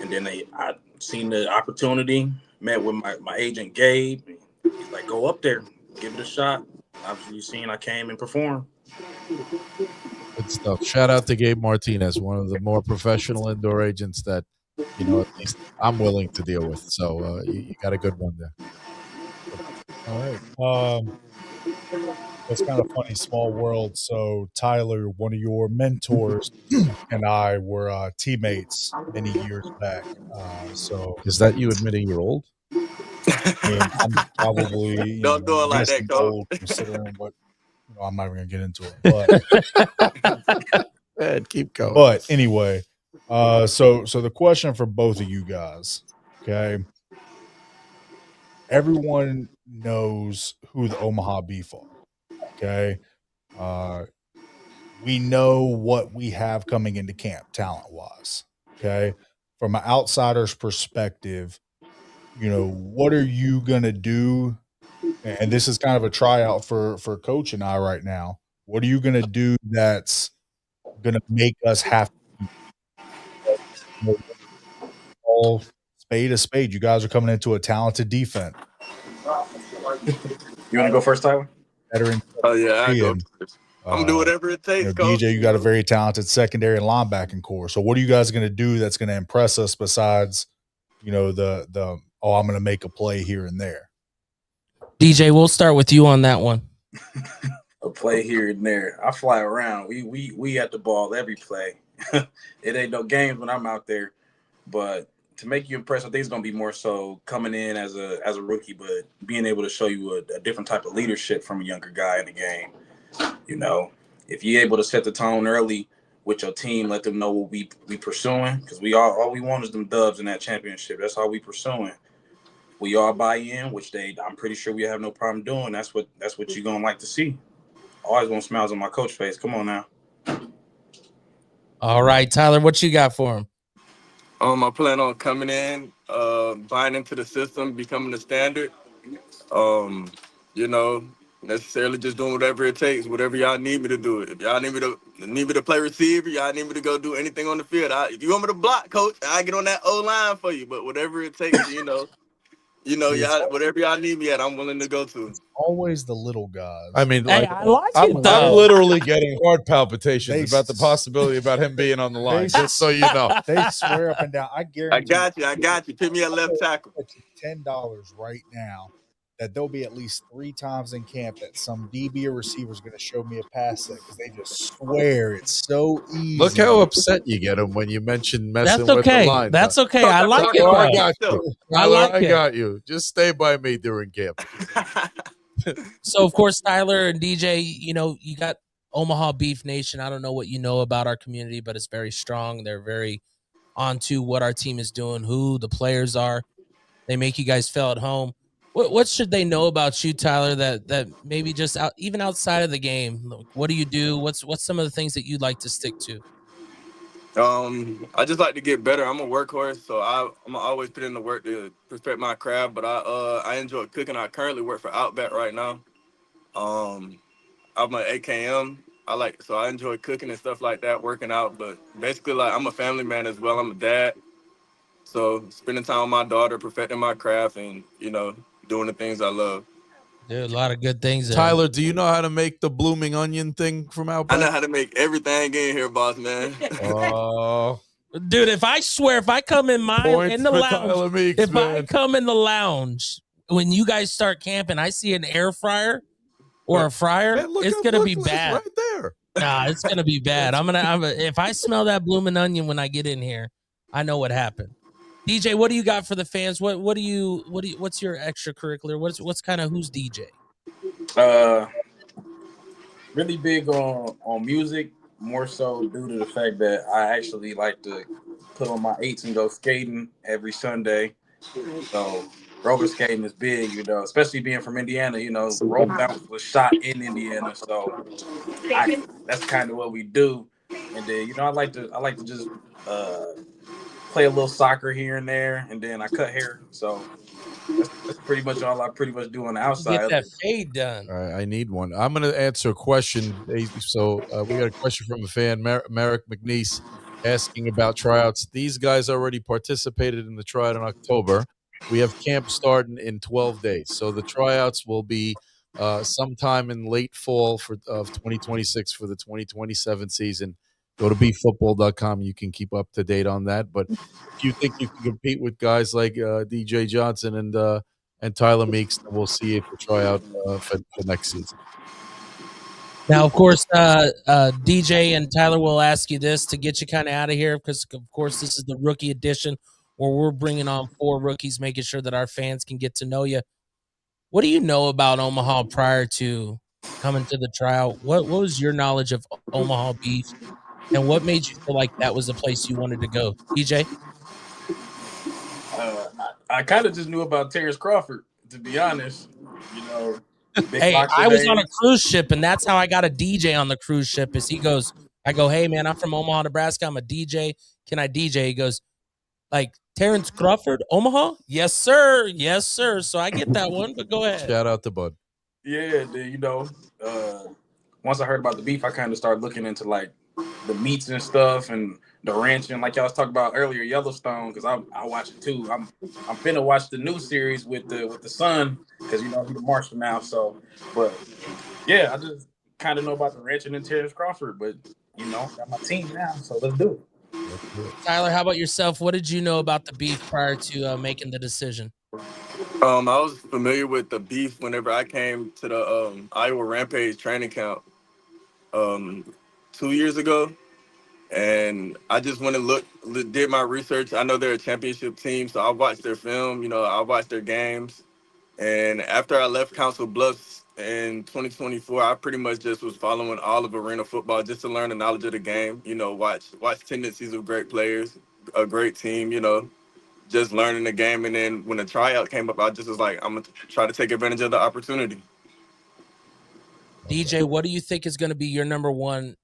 And then I seen the opportunity, met with my agent Gabe. He's like, "Go up there, give it a shot." Obviously, you seen I came and performed. Good stuff. Shout out to Gabe Martinez, one of the more professional indoor agents that at least I'm willing to deal with. So you got a good one there. All right. It's kind of funny, small world. So Tyler, one of your mentors, and I were teammates many years back. So is that you admitting you're old? I mean, I'm probably don't do it like that, Coach. Old considering what I'm not even gonna get into it. But keep going. But anyway, so the question for both of you guys, okay? Everyone knows who the Omaha Beef are. Okay. We know what we have coming into camp talent wise. Okay. From an outsider's perspective, what are you going to do? And this is kind of a tryout for Coach and I right now. What are you going to do that's going to make us have to all spade a spade? You guys are coming into a talented defense. You want to go first, Tyler? Oh yeah, I go. I'm gonna do whatever it takes. DJ, you got a very talented secondary and linebacking core. So what are you guys going to do that's going to impress us besides, I'm going to make a play here and there? DJ, we'll start with you on that one. A play here and there. I fly around. We at the ball every play. It ain't no games when I'm out there, but to make you impressed, I think it's gonna be more so coming in as a rookie, but being able to show you a different type of leadership from a younger guy in the game. You know, if you're able to set the tone early with your team, let them know what we pursuing, because all we want is them dubs in that championship. That's all we pursuing. We all buy in, which I'm pretty sure we have no problem doing. That's what you're gonna like to see. I always want smiles on my coach face. Come on now. All right, Tyler, what you got for him? I plan on coming in, buying into the system, becoming the standard. You know, necessarily just doing whatever it takes, whatever y'all need me to do it. If y'all need me to play receiver, y'all need me to go do anything on the field. If you want me to block, coach, I get on that O line for you. But whatever it takes, y'all, whatever y'all need me at, I'm willing to go to. It's always the little guys. I mean, Hey, like, I like I'm it though. literally getting heart palpitations They about the possibility about him being on the line. Just so you know, They swear up and down. I guarantee. I got you. Put me at left tackle. $10 right now that there'll be at least 3 times in camp that some DB or receiver is going to show me a pass set because they just swear it's so easy. look how upset you get him when you mention messing That's with the okay. line. That's okay. I like it. Oh, I Though. got you. I like I it. got you. Just stay by me during camp. So, of course, Tyler and DJ, you got Omaha Beef Nation. I don't know what you know about our community, but it's very strong. They're very onto what our team is doing, who the players are. They make you guys feel at home. What should they know about you, Tyler, that maybe just even outside of the game? Like, what do you do? What's some of the things that you'd like to stick to? I just like to get better. I'm a workhorse, so I'm always put in the work to perfect my craft. But I enjoy cooking. I currently work for Outback right now. I'm an AKM. So I enjoy cooking and stuff like that, working out. But basically, like, I'm a family man as well. I'm a dad, so spending time with my daughter, perfecting my craft, and doing the things I love. There are a lot of good things there. Tyler, do you know how to make the blooming onion thing from Outback? I know how to make everything in here, boss man. Oh, dude! If I come in the lounge, Meeks, I come in the lounge when you guys start camping, I see an air fryer or a fryer, man, it's gonna be bad. Right there. Nah, it's gonna be bad. If I smell that blooming onion when I get in here, I know what happened. DJ, what do you got for the fans? What's your extracurricular? What's kind of who's DJ? Really big on music, more so due to the fact that I actually like to put on my 8s and go skating every Sunday. So roller skating is big, especially being from Indiana. Roll bounce was shot in Indiana, so that's kind of what we do. And then I like to just play a little soccer here and there, and then I cut hair. So that's pretty much all I do on the outside. Get that fade done. All right, I need one. I'm going to answer a question. So we got a question from a fan, Merrick McNeese, asking about tryouts. These guys already participated in the tryout in October. We have camp starting in 12 days. So the tryouts will be sometime in late fall of 2026 for the 2027 season. Go to beeffootball.com. You can keep up to date on that. But if you think you can compete with guys like DJ Johnson and Tyler Meeks, then we'll see if you try out for next season. Now, of course, DJ and Tyler will ask you this to get you kind of out of here because, of course, this is the rookie edition where we're bringing on 4 rookies, making sure that our fans can get to know you. What do you know about Omaha prior to coming to the tryout? What was your knowledge of Omaha Beef? And what made you feel like that was the place you wanted to go? DJ? I kind of just knew about Terrence Crawford, to be honest. Hey, I was on a cruise ship, and that's how I got a DJ on the cruise ship. I go, hey, man, I'm from Omaha, Nebraska. I'm a DJ. Can I DJ? He goes, like, Terrence Crawford, Omaha? Yes, sir. Yes, sir. So I get that one, but go ahead. Shout out to Bud. Yeah, once I heard about the beef, I kind of started looking into, like, the meats and stuff and the ranching, like y'all was talking about earlier, Yellowstone, because I watch it too. I'm finna watch the new series with the son, because he's the marshal now. So, but yeah, I just kind of know about the ranching and Terrence Crawford, but got my team now, so let's do it. Tyler, how about yourself? What did you know about the beef prior to making the decision? I was familiar with the beef whenever I came to the Iowa Rampage training camp 2 years ago, and I just went and did my research. I know they're a championship team, so I watched their film. I watched their games, and after I left Council Bluffs In 2024, I pretty much just was following all of arena football just to learn the knowledge of the game. Watch tendencies of great players, a great team. Just learning the game. And then when the tryout came up, I just was like, I'm gonna try to take advantage of the opportunity. DJ, what do you think is going to be your number one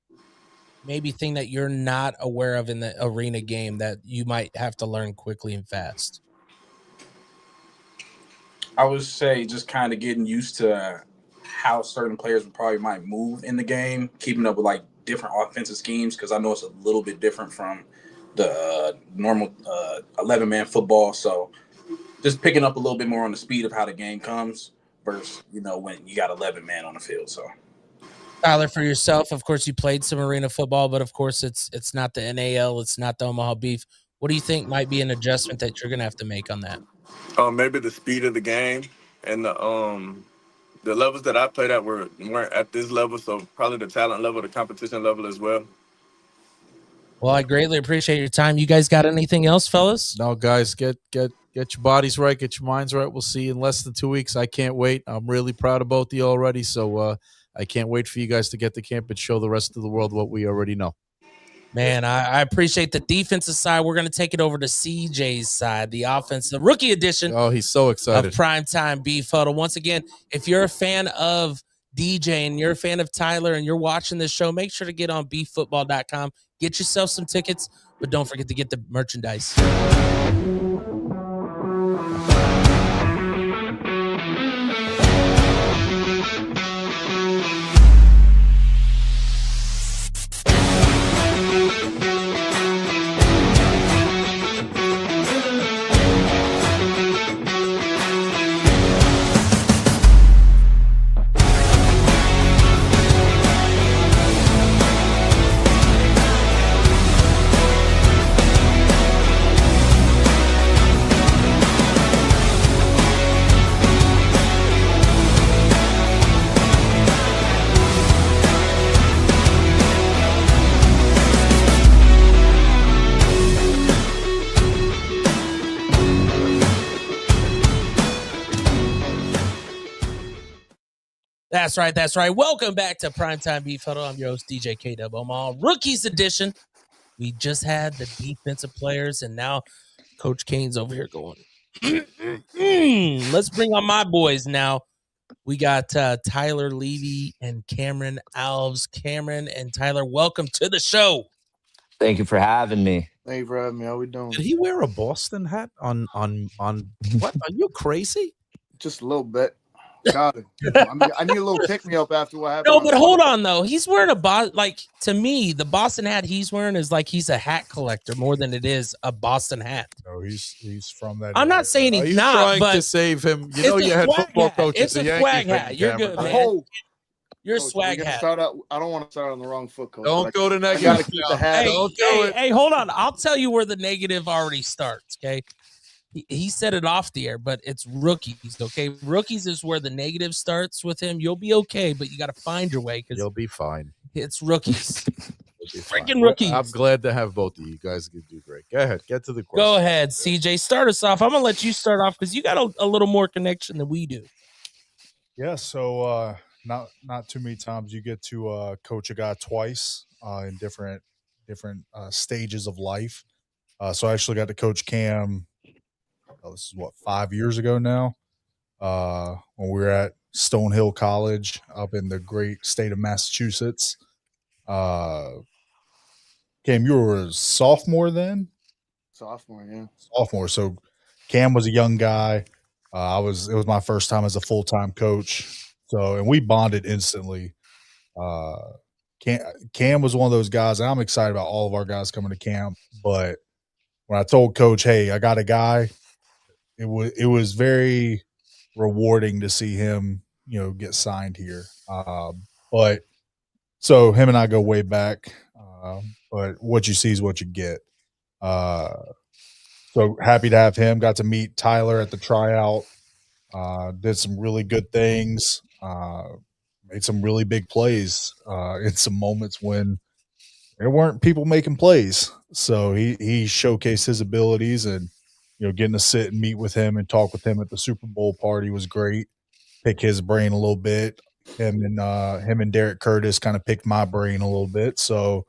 maybe thing that you're not aware of in the arena game that you might have to learn quickly and fast? I would say just kind of getting used to how certain players probably might move in the game, keeping up with like different offensive schemes, because I know it's a little bit different from the normal 11-man football. So just picking up a little bit more on the speed of how the game comes versus, when you got 11 man on the field. So Tyler, for yourself, of course, you played some arena football, but of course, it's not the NAL, it's not the Omaha Beef. What do you think might be an adjustment that you're going to have to make on that? Maybe the speed of the game and the levels that I played at weren't at this level, so probably the talent level, the competition level as well. Well, I greatly appreciate your time. You guys got anything else, fellas? No, guys, get your bodies right, get your minds right. We'll see you in less than 2 weeks. I can't wait. I'm really proud of both of you already, so I can't wait for you guys to get to camp and show the rest of the world what we already know. Man, I appreciate the defensive side. We're going to take it over to CJ's side, the offense, the rookie edition. Oh, he's so excited. Of Primetime Beef Huddle. Once again, if you're a fan of DJ and you're a fan of Tyler and you're watching this show, make sure to get on beeffootball.com. Get yourself some tickets, but don't forget to get the merchandise. That's right. That's right. Welcome back to Primetime Beef Huddle. I'm your host, DJ K-Dub Omaha. Rookies edition. We just had the defensive players, and now Coach Kane's over here going, let's bring on my boys now. We got Tyler Levy and Cameron Alves. Cameron and Tyler, welcome to the show. Thank you for having me. Thank you for having me. How we doing? Did he wear a Boston hat on what? Are you crazy? Just a little bit. Got it. I need a little pick me up after what happened. No, but hold on though. He's wearing to me, the Boston hat he's wearing is like he's a hat collector more than it is a Boston hat. No, he's from that. I'm not saying he's not, trying but to save him. You know, you had football coaches. It's a swag hat. You're good, man. Oh, You're a Coach, swag hat. I don't want to start on the wrong foot, Coach. Don't go to negative. I gotta keep the hat. Hey, hold on. I'll tell you where the negative already starts. Okay. He said it off the air, but it's rookies. Okay, rookies is where the negative starts with him. You'll be okay, but you got to find your way because you'll be fine. It's rookies, freaking rookies. I'm glad to have both of you guys do great. Go ahead, get to the question. Go ahead, CJ. Start us off. I'm gonna let you start off because you got a little more connection than we do. Yeah, so not too many times you get to coach a guy twice in different stages of life. So I actually got to coach Cam. This is 5 years ago now, when we were at Stonehill College up in the great state of Massachusetts. Cam, you were a sophomore then? Sophomore, yeah. Sophomore. So Cam was a young guy. It was my first time as a full-time coach. And we bonded instantly. Cam was one of those guys, and I'm excited about all of our guys coming to camp. But when I told Coach, hey, I got a guy, it was very rewarding to see him, get signed here. But so him and I go way back. But what you see is what you get. So happy to have him. Got to meet Tyler at the tryout. Did some really good things. Made some really big plays in some moments when there weren't people making plays. So he showcased his abilities, and getting to sit and meet with him and talk with him at the Super Bowl party was great. pick his brain a little bit. Him and Derek Curtis kind of picked my brain a little bit. So,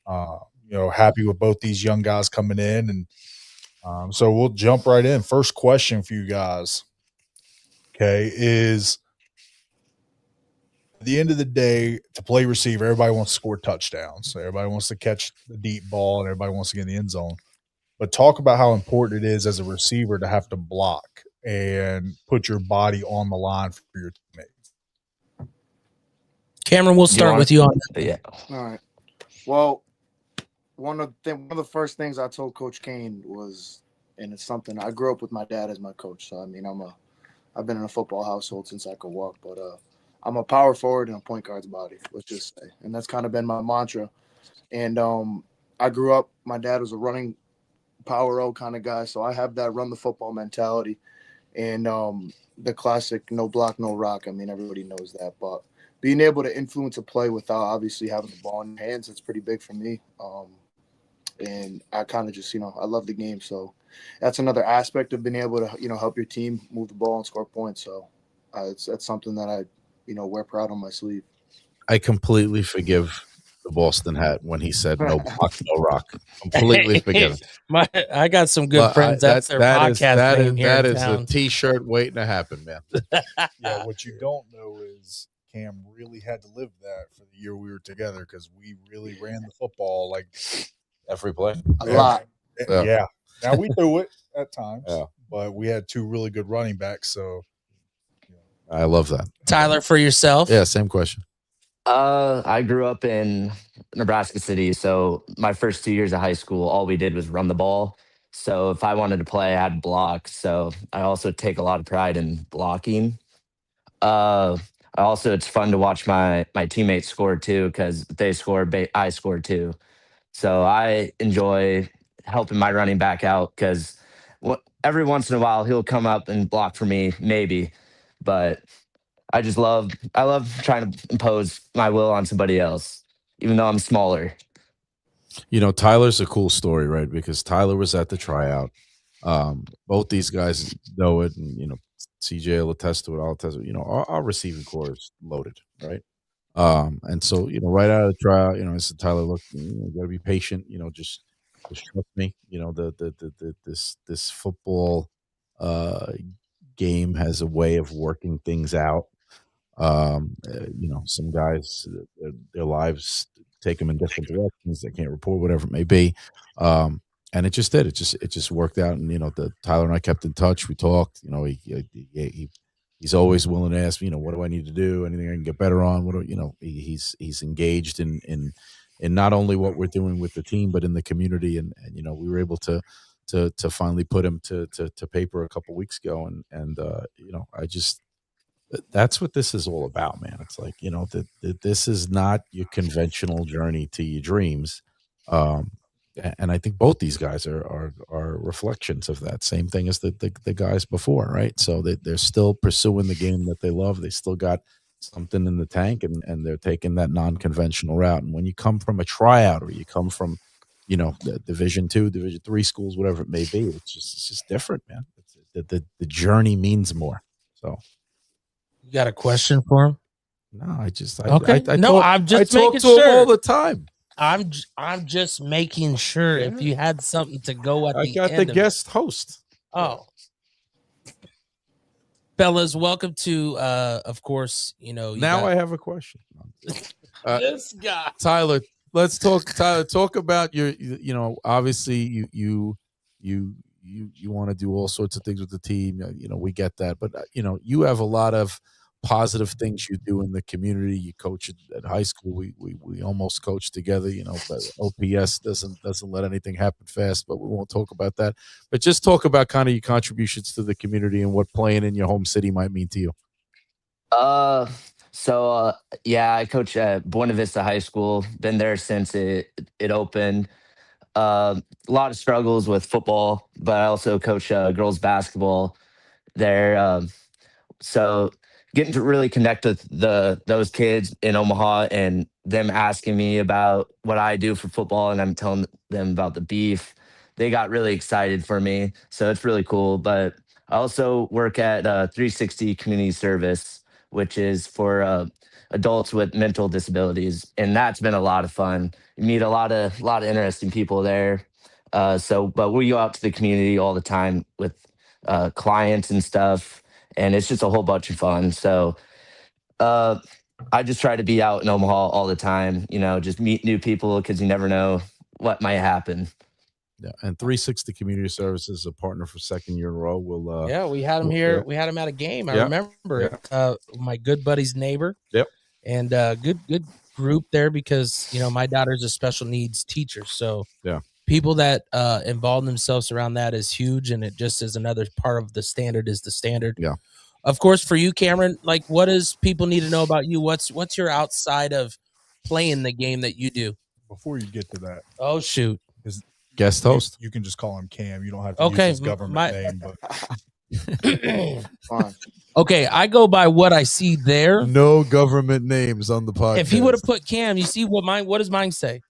happy with both these young guys coming in. And so we'll jump right in. First question for you guys, okay, is at the end of the day, to play receiver, everybody wants to score touchdowns. So everybody wants to catch the deep ball and everybody wants to get in the end zone. But talk about how important it is as a receiver to have to block and put your body on the line for your teammates. Cameron, we'll start with you on that. Yeah. All right. Well, one of the first things I told Coach Kane was, and it's something I grew up with my dad as my coach. So I mean, I've been in a football household since I could walk, but I'm a power forward and a point guard's body, let's just say, and that's kind of been my mantra. And I grew up. My dad was a running power O kind of guy, so I have that run the football mentality, and the classic no block, no rock. I mean, everybody knows that, but being able to influence a play without obviously having the ball in your hands, it's pretty big for me. And I kind of just, I love the game. So that's another aspect of being able to, help your team move the ball and score points. So that's something that I, wear proud on my sleeve. I completely forgive the Boston hat when he said no block, no rock. Completely forgive. I got some good friends. That's their podcast name here that in is town. a T-shirt waiting to happen, man. Yeah, what you don't know is Cam really had to live that for the year we were together because we really ran the football like every play. A lot. Yeah. Now we threw it at times, but we had two really good running backs. So I love that. Tyler, for yourself? Yeah, same question. I grew up in Nebraska City, so my first 2 years of high school, all we did was run the ball. So if I wanted to play, I had to block. So I also take a lot of pride in blocking. It's fun to watch my teammates score too, because they score, I score too. So I enjoy helping my running back out because every once in a while he'll come up and block for me, maybe, but I love trying to impose my will on somebody else, even though I'm smaller. Tyler's a cool story, right? Because Tyler was at the tryout. Both these guys know it, and CJ will attest to it. I'll attest to it. Our receiving core is loaded, right? And so right out of the tryout, I said, Tyler, look, you gotta be patient. Just trust me. This football game has a way of working things out. Some guys, their lives take them in different directions. They can't report, whatever it may be. And it just did. It just worked out. And Tyler and I kept in touch. We talked. He's always willing to ask me, what do I need to do? Anything I can get better on? He's engaged in not only what we're doing with the team, but in the community. And we were able to finally put him to paper a couple weeks ago. And that's what this is all about, man. It's like, that this is not your conventional journey to your dreams. And I think both these guys are reflections of that. Same thing as the guys before, right? So they're still pursuing the game that they love. They still got something in the tank, and they're taking that non-conventional route. And when you come from a tryout, or you come from, the Division II, Division III schools, whatever it may be, it's just different, man. The journey means more. So. You got a question for him? No, I just okay. I I'm just talk making to sure him all the time. I'm just making sure if you had something to go at I the got end the of guest host. Oh, fellas, welcome to of course, I have a question. This guy, Tyler. Let's talk. Tyler, talk about your. Obviously you want to do all sorts of things with the team. We get that, but you have a lot of positive things you do in the community. You coach at high school. We almost coach together, but OPS doesn't let anything happen fast, but we won't talk about that. But just talk about kind of your contributions to the community and what playing in your home city might mean to you. I coach at Buena Vista High School. Been there since it opened. A lot of struggles with football, but I also coach girls basketball there. So getting to really connect with those kids in Omaha and them asking me about what I do for football, and I'm telling them about the beef, they got really excited for me. So it's really cool. But I also work at 360 Community Service, which is for adults with mental disabilities, and that's been a lot of fun. You meet a lot of interesting people there. But we go out to the community all the time with clients and stuff, and it's just a whole bunch of fun. So uh, I just try to be out in Omaha all the time. Just meet new people because you never know what might happen. Yeah, and 360 Community Services is a partner for second year in a row. We'll Yeah, we had him here. We had him at a game. I remember it. My good buddy's neighbor. Yep. And good group there because my daughter's a special needs teacher. So yeah, people that involve themselves around that is huge, and it just is another part of the standard is the standard. Yeah. Of course, for you, Cameron, like what does people need to know about you? What's your outside of playing the game that you do? Before you get to that, oh shoot, guest host. You can just call him Cam. You don't have to use his government name. Fine. Okay, I go by what I see there. No government names on the podcast. If he would have put Cam, you see what does mine say?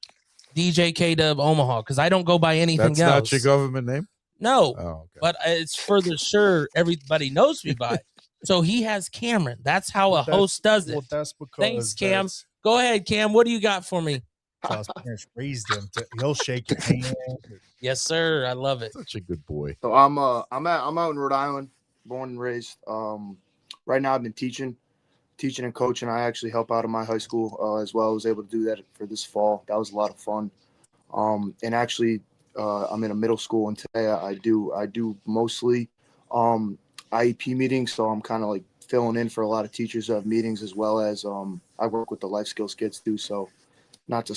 DJ K-Dub Omaha, because I don't go by anything That's else. not your government name? No, okay. But it's further sure everybody knows me by. So he has Cameron. That's how a host does it. Well, that's because thanks, Cam. Go ahead, Cam. What do you got for me? So his parents raised him. He'll shake your hand. Yes, sir. I love it. Such a good boy. So I'm out in Rhode Island, born and raised. Right now I've been teaching and coaching. I actually help out in my high school as well. I was able to do that for this fall. That was a lot of fun. And actually I'm in a middle school, and today I do mostly IEP meetings. So I'm kind of like filling in for a lot of teachers who have meetings, as well as I work with the life skills kids too. So not to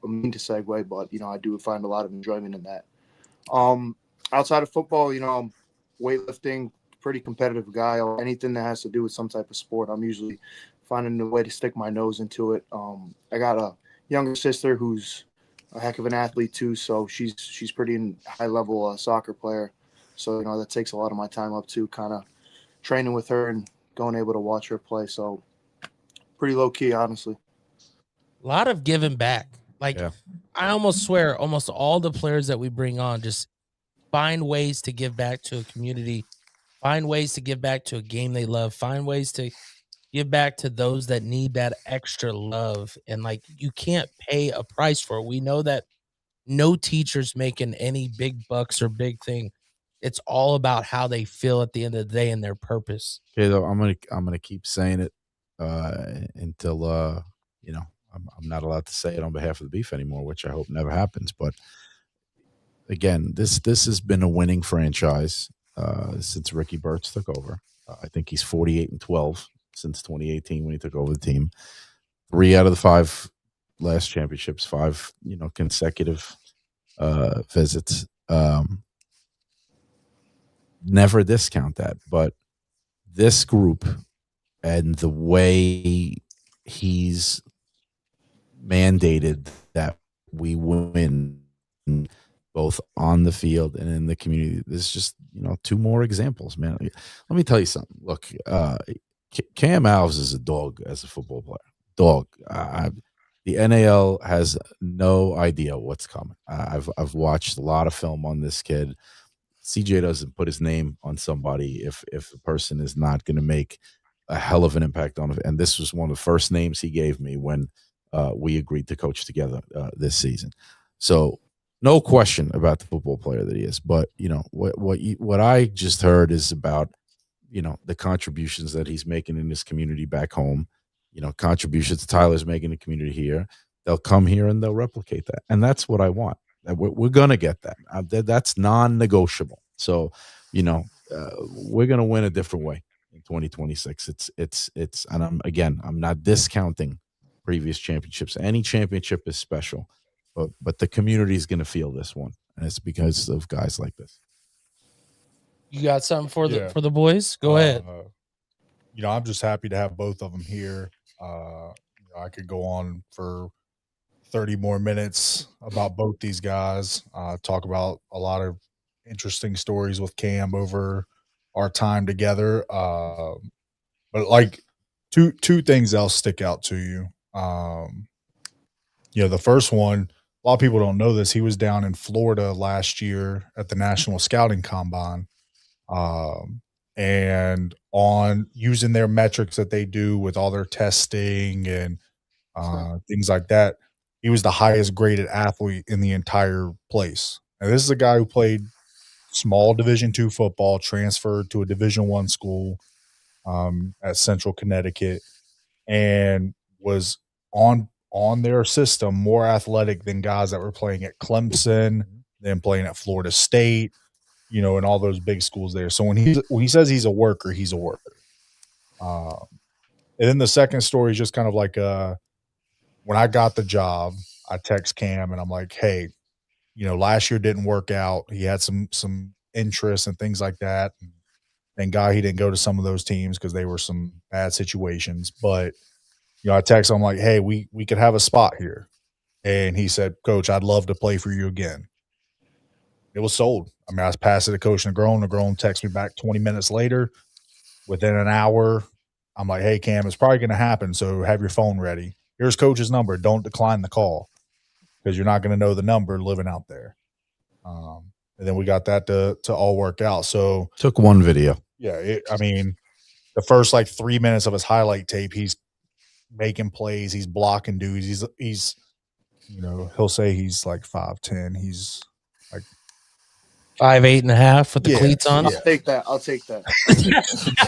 mean to segue, but I do find a lot of enjoyment in that. Outside of football, I'm weightlifting, pretty competitive guy. Or anything that has to do with some type of sport, I'm usually finding a way to stick my nose into it. I got a younger sister who's a heck of an athlete too, so she's pretty high level soccer player. So that takes a lot of my time up too, kind of training with her and going able to watch her play. So pretty low key, honestly. A lot of giving back. I almost swear almost all the players that we bring on just find ways to give back to a community, find ways to give back to a game they love, find ways to give back to those that need that extra love. And you can't pay a price for it. We know that no teacher's making any big bucks or big thing. It's all about how they feel at the end of the day and their purpose. Okay, though, I'm gonna keep saying it until I'm not allowed to say it on behalf of the Beef anymore, which I hope never happens. But again, this has been a winning franchise since Ricky Burtz took over. I think he's 48-12 since 2018 when he took over the team. 3 out of the 5 last championships, 5 consecutive visits. Never discount that, but this group and the way he's mandated that we win both on the field and in the community. There's just 2 more examples, man. Let me tell you something. Look, Cam Alves is a dog as a football player. Dog. The NAL has no idea what's coming. I've watched a lot of film on this kid. CJ doesn't put his name on somebody if the person is not going to make a hell of an impact on it. And this was one of the first names he gave me when we agreed to coach together this season. So no question about the football player that he is. But what I just heard is about the contributions that he's making in this community back home. Contributions Tyler's making in the community here. They'll come here and they'll replicate that, and that's what I want. We're gonna get that. That's non-negotiable. So, we're gonna win a different way in 2026. It's, and I'm not discounting previous championships. Any championship is special, but the community is gonna feel this one, and it's because of guys like this. You got something for the boys? Go ahead. I'm just happy to have both of them here. I could go on for 30 more minutes about both these guys, talk about a lot of interesting stories with Cam over our time together. But two things that'll stick out to you. The first one, a lot of people don't know this. He was down in Florida last year at the National Scouting Combine, And on using their metrics that they do with all their testing and things like that, he was the highest graded athlete in the entire place. And this is a guy who played small Division II football, transferred to a Division I school at Central Connecticut, and was on their system more athletic than guys that were playing at Clemson, then playing at Florida State, and all those big schools there. So when he says he's a worker, he's a worker. And then the second story is just kind of like when I got the job, I text Cam and I'm like, hey, last year didn't work out. He had some interest and things like that. And thank God he didn't go to some of those teams because they were some bad situations. But I text him like, hey, we could have a spot here. And he said, Coach, I'd love to play for you again. It was sold. I mean, I passed it to Coach Negron. Negron texted me back 20 minutes later. Within an hour, I'm like, hey, Cam, it's probably going to happen, so have your phone ready. Here's Coach's number. Don't decline the call because you're not going to know the number living out there. And then we got that to all work out. So took one video. Yeah, the first 3 minutes of his highlight tape, he's making plays, he's blocking dudes. He's he'll say he's like 5'10". He's like 5'8.5" with the cleats on. I'll take that.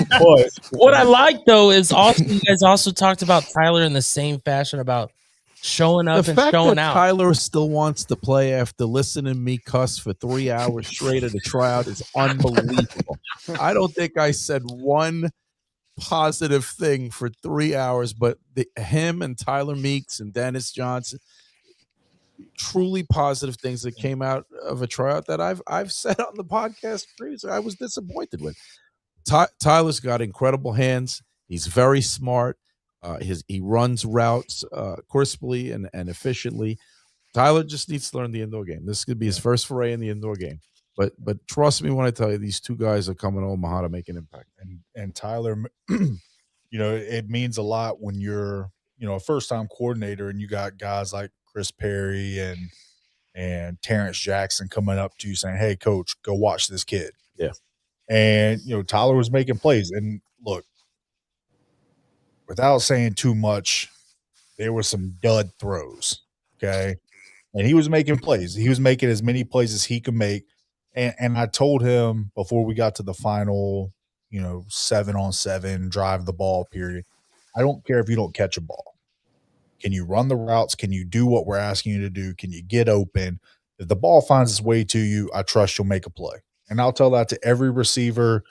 But what I like though is also you guys also talked about Tyler in the same fashion about showing up and showing out. Tyler still wants to play after listening to me cuss for 3 hours straight at a tryout is unbelievable. I don't think I said one positive thing for 3 hours, but him and Tyler Meeks and Dennis Johnson, truly positive things that came out of a tryout that I've said on the podcast previously I was disappointed with. Tyler's got incredible hands. He's very smart. He runs routes crisply and efficiently. Tyler just needs to learn the indoor game. This could be his first foray in the indoor game. But trust me when I tell you, these two guys are coming to Omaha to make an impact. And Tyler, it means a lot when you're, a first-time coordinator and you got guys like Chris Perry and Terrence Jackson coming up to you saying, hey, Coach, go watch this kid. Yeah. And, Tyler was making plays. And look, without saying too much, there were some dud throws, okay? And he was making plays. He was making as many plays as he could make. And I told him before we got to the final, 7-on-7, drive the ball period, I don't care if you don't catch a ball. Can you run the routes? Can you do what we're asking you to do? Can you get open? If the ball finds its way to you, I trust you'll make a play. And I'll tell that to every receiver,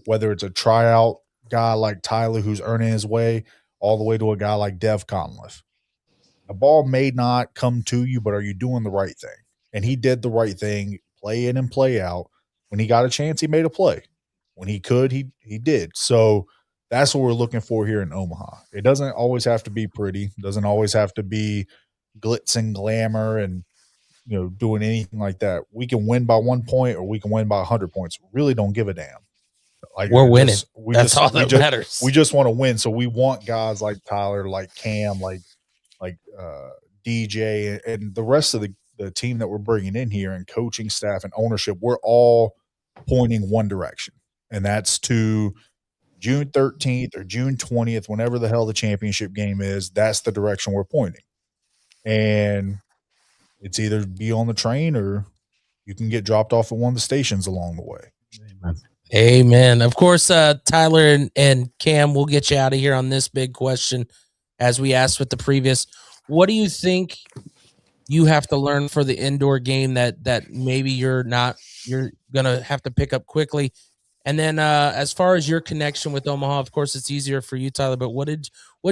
whether it's a tryout guy like Tyler who's earning his way all the way to a guy like Dev Conliff. The ball may not come to you, but are you doing the right thing? And he did the right thing, play in and play out. When he got a chance, he made a play. When he could, he did. So that's what we're looking for here in Omaha. It doesn't always have to be pretty. It doesn't always have to be glitz and glamour and, doing anything like that. We can win by 1 point or we can win by 100 points. Really don't give a damn. We're winning. That's all that matters. We just want to win. So we want guys like Tyler, like Cam, like DJ, and the rest of the team that we're bringing in here, and coaching staff and ownership. We're all pointing one direction, and that's to June 13th or June 20th, whenever the hell the championship game is. That's the direction we're pointing. And it's either be on the train or you can get dropped off at one of the stations along the way. Amen. Of course, Tyler and Cam, we'll get you out of here on this big question as we asked with the previous. What do you think you have to learn for the indoor game that maybe you're going to have to pick up quickly? And then as far as your connection with Omaha, of course, it's easier for you, Tyler, but what did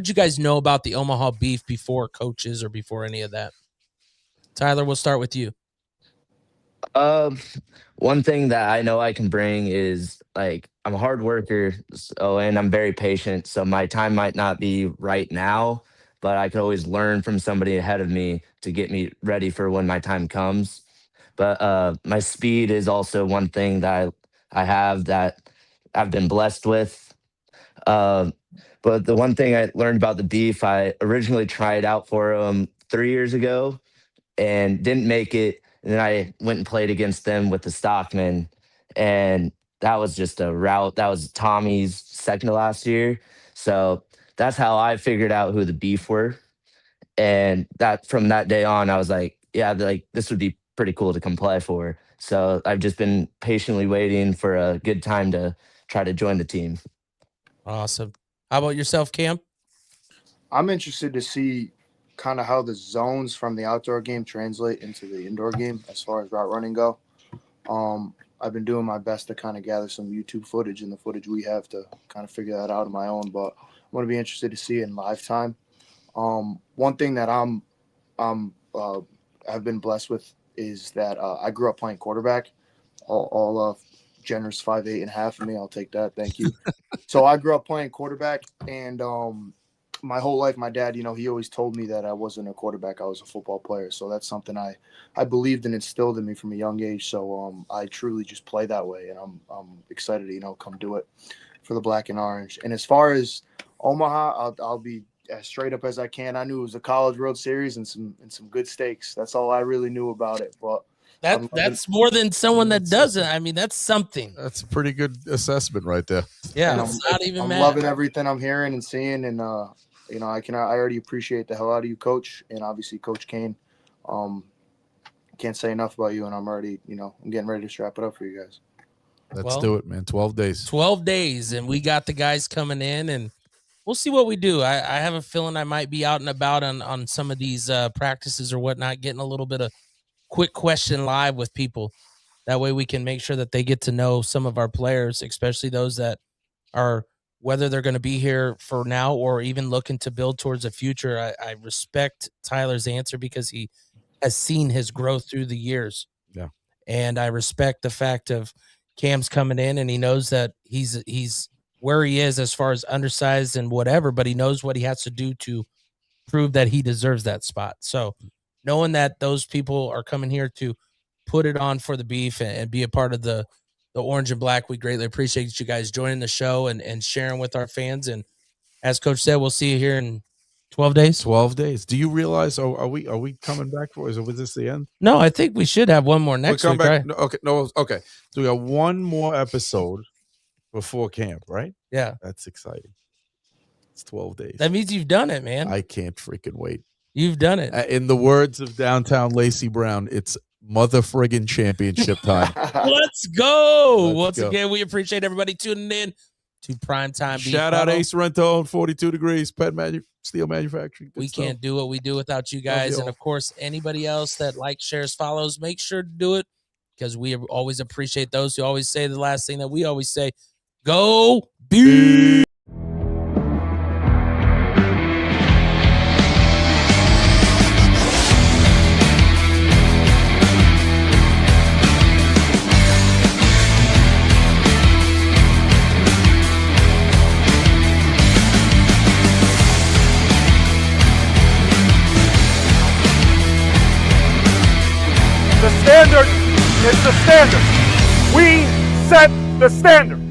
you guys know about the Omaha Beef before coaches or before any of that? Tyler, we'll start with you. One thing that I know I can bring is I'm a hard worker, and I'm very patient. So my time might not be right now, but I could always learn from somebody ahead of me to get me ready for when my time comes. But my speed is also one thing that I have that I've been blessed with. But the one thing I learned about the Beef, I originally tried out for them 3 years ago and didn't make it. And then I went and played against them with the Stockman. And that was just a route. That was Tommy's second to last year. So that's how I figured out who the Beef were. And that from that day on, I was like, yeah, like this would be pretty cool to come play for. So I've just been patiently waiting for a good time to try to join the team. Awesome. How about yourself, Cam? I'm interested to see kind of how the zones from the outdoor game translate into the indoor game as far as route running go. I've been doing my best to kind of gather some YouTube footage and the footage we have to kind of figure that out on my own, but I'm going to be interested to see it in live time. One thing that I've been blessed with is that I grew up playing quarterback. All generous 5'8.5" of me. I'll take that. Thank you. So I grew up playing quarterback, and my whole life, my dad, he always told me that I wasn't a quarterback. I was a football player. So that's something I believed and instilled in me from a young age. So I truly just play that way, and I'm excited to come do it for the black and orange. And as far as Omaha, I'll be as straight up as I can. I knew it was a College World Series and some good steaks. That's all I really knew about it. But that's more than someone that doesn't. I mean, that's something. That's a pretty good assessment right there. Yeah, it's not even. I'm loving everything I'm hearing and seeing, and I already appreciate the hell out of you, Coach, and obviously Coach Kane. Can't say enough about you, and I'm already, I'm getting ready to strap it up for you guys. Let's do it, man. 12 days. 12 days, and we got the guys coming in, and we'll see what we do. I have a feeling I might be out and about on some of these practices or whatnot, getting a little bit of quick question live with people. That way we can make sure that they get to know some of our players, especially those that are, whether they're going to be here for now or even looking to build towards the future. I respect Tyler's answer because he has seen his growth through the years. Yeah. And I respect the fact of Cam's coming in and he knows that he's where he is as far as undersized and whatever, but he knows what he has to do to prove that he deserves that spot. So knowing that those people are coming here to put it on for the Beef and be a part of the orange and black, we greatly appreciate you guys joining the show and sharing with our fans. And as Coach said, we'll see you here in 12 days. 12 days. Do you realize, are we coming back for, was this the end? No, I think we should have one more next week, right? Okay. So we got one more episode before camp, right? Yeah. That's exciting. It's 12 days. That means you've done it, man. I can't freaking wait. You've done it. In the words of downtown Lacey Brown, it's mother friggin' championship time. Let's go. Once again, we appreciate everybody tuning in to Primetime Beef Shout out Huddle. Ace Rento, 42 Degrees, Steel Manufacturing. We can't do what we do without you guys. And of course, anybody else that likes, shares, follows, make sure to do it because we always appreciate those who always say the last thing that we always say, go Beef. The standard is the standard. We set the standard.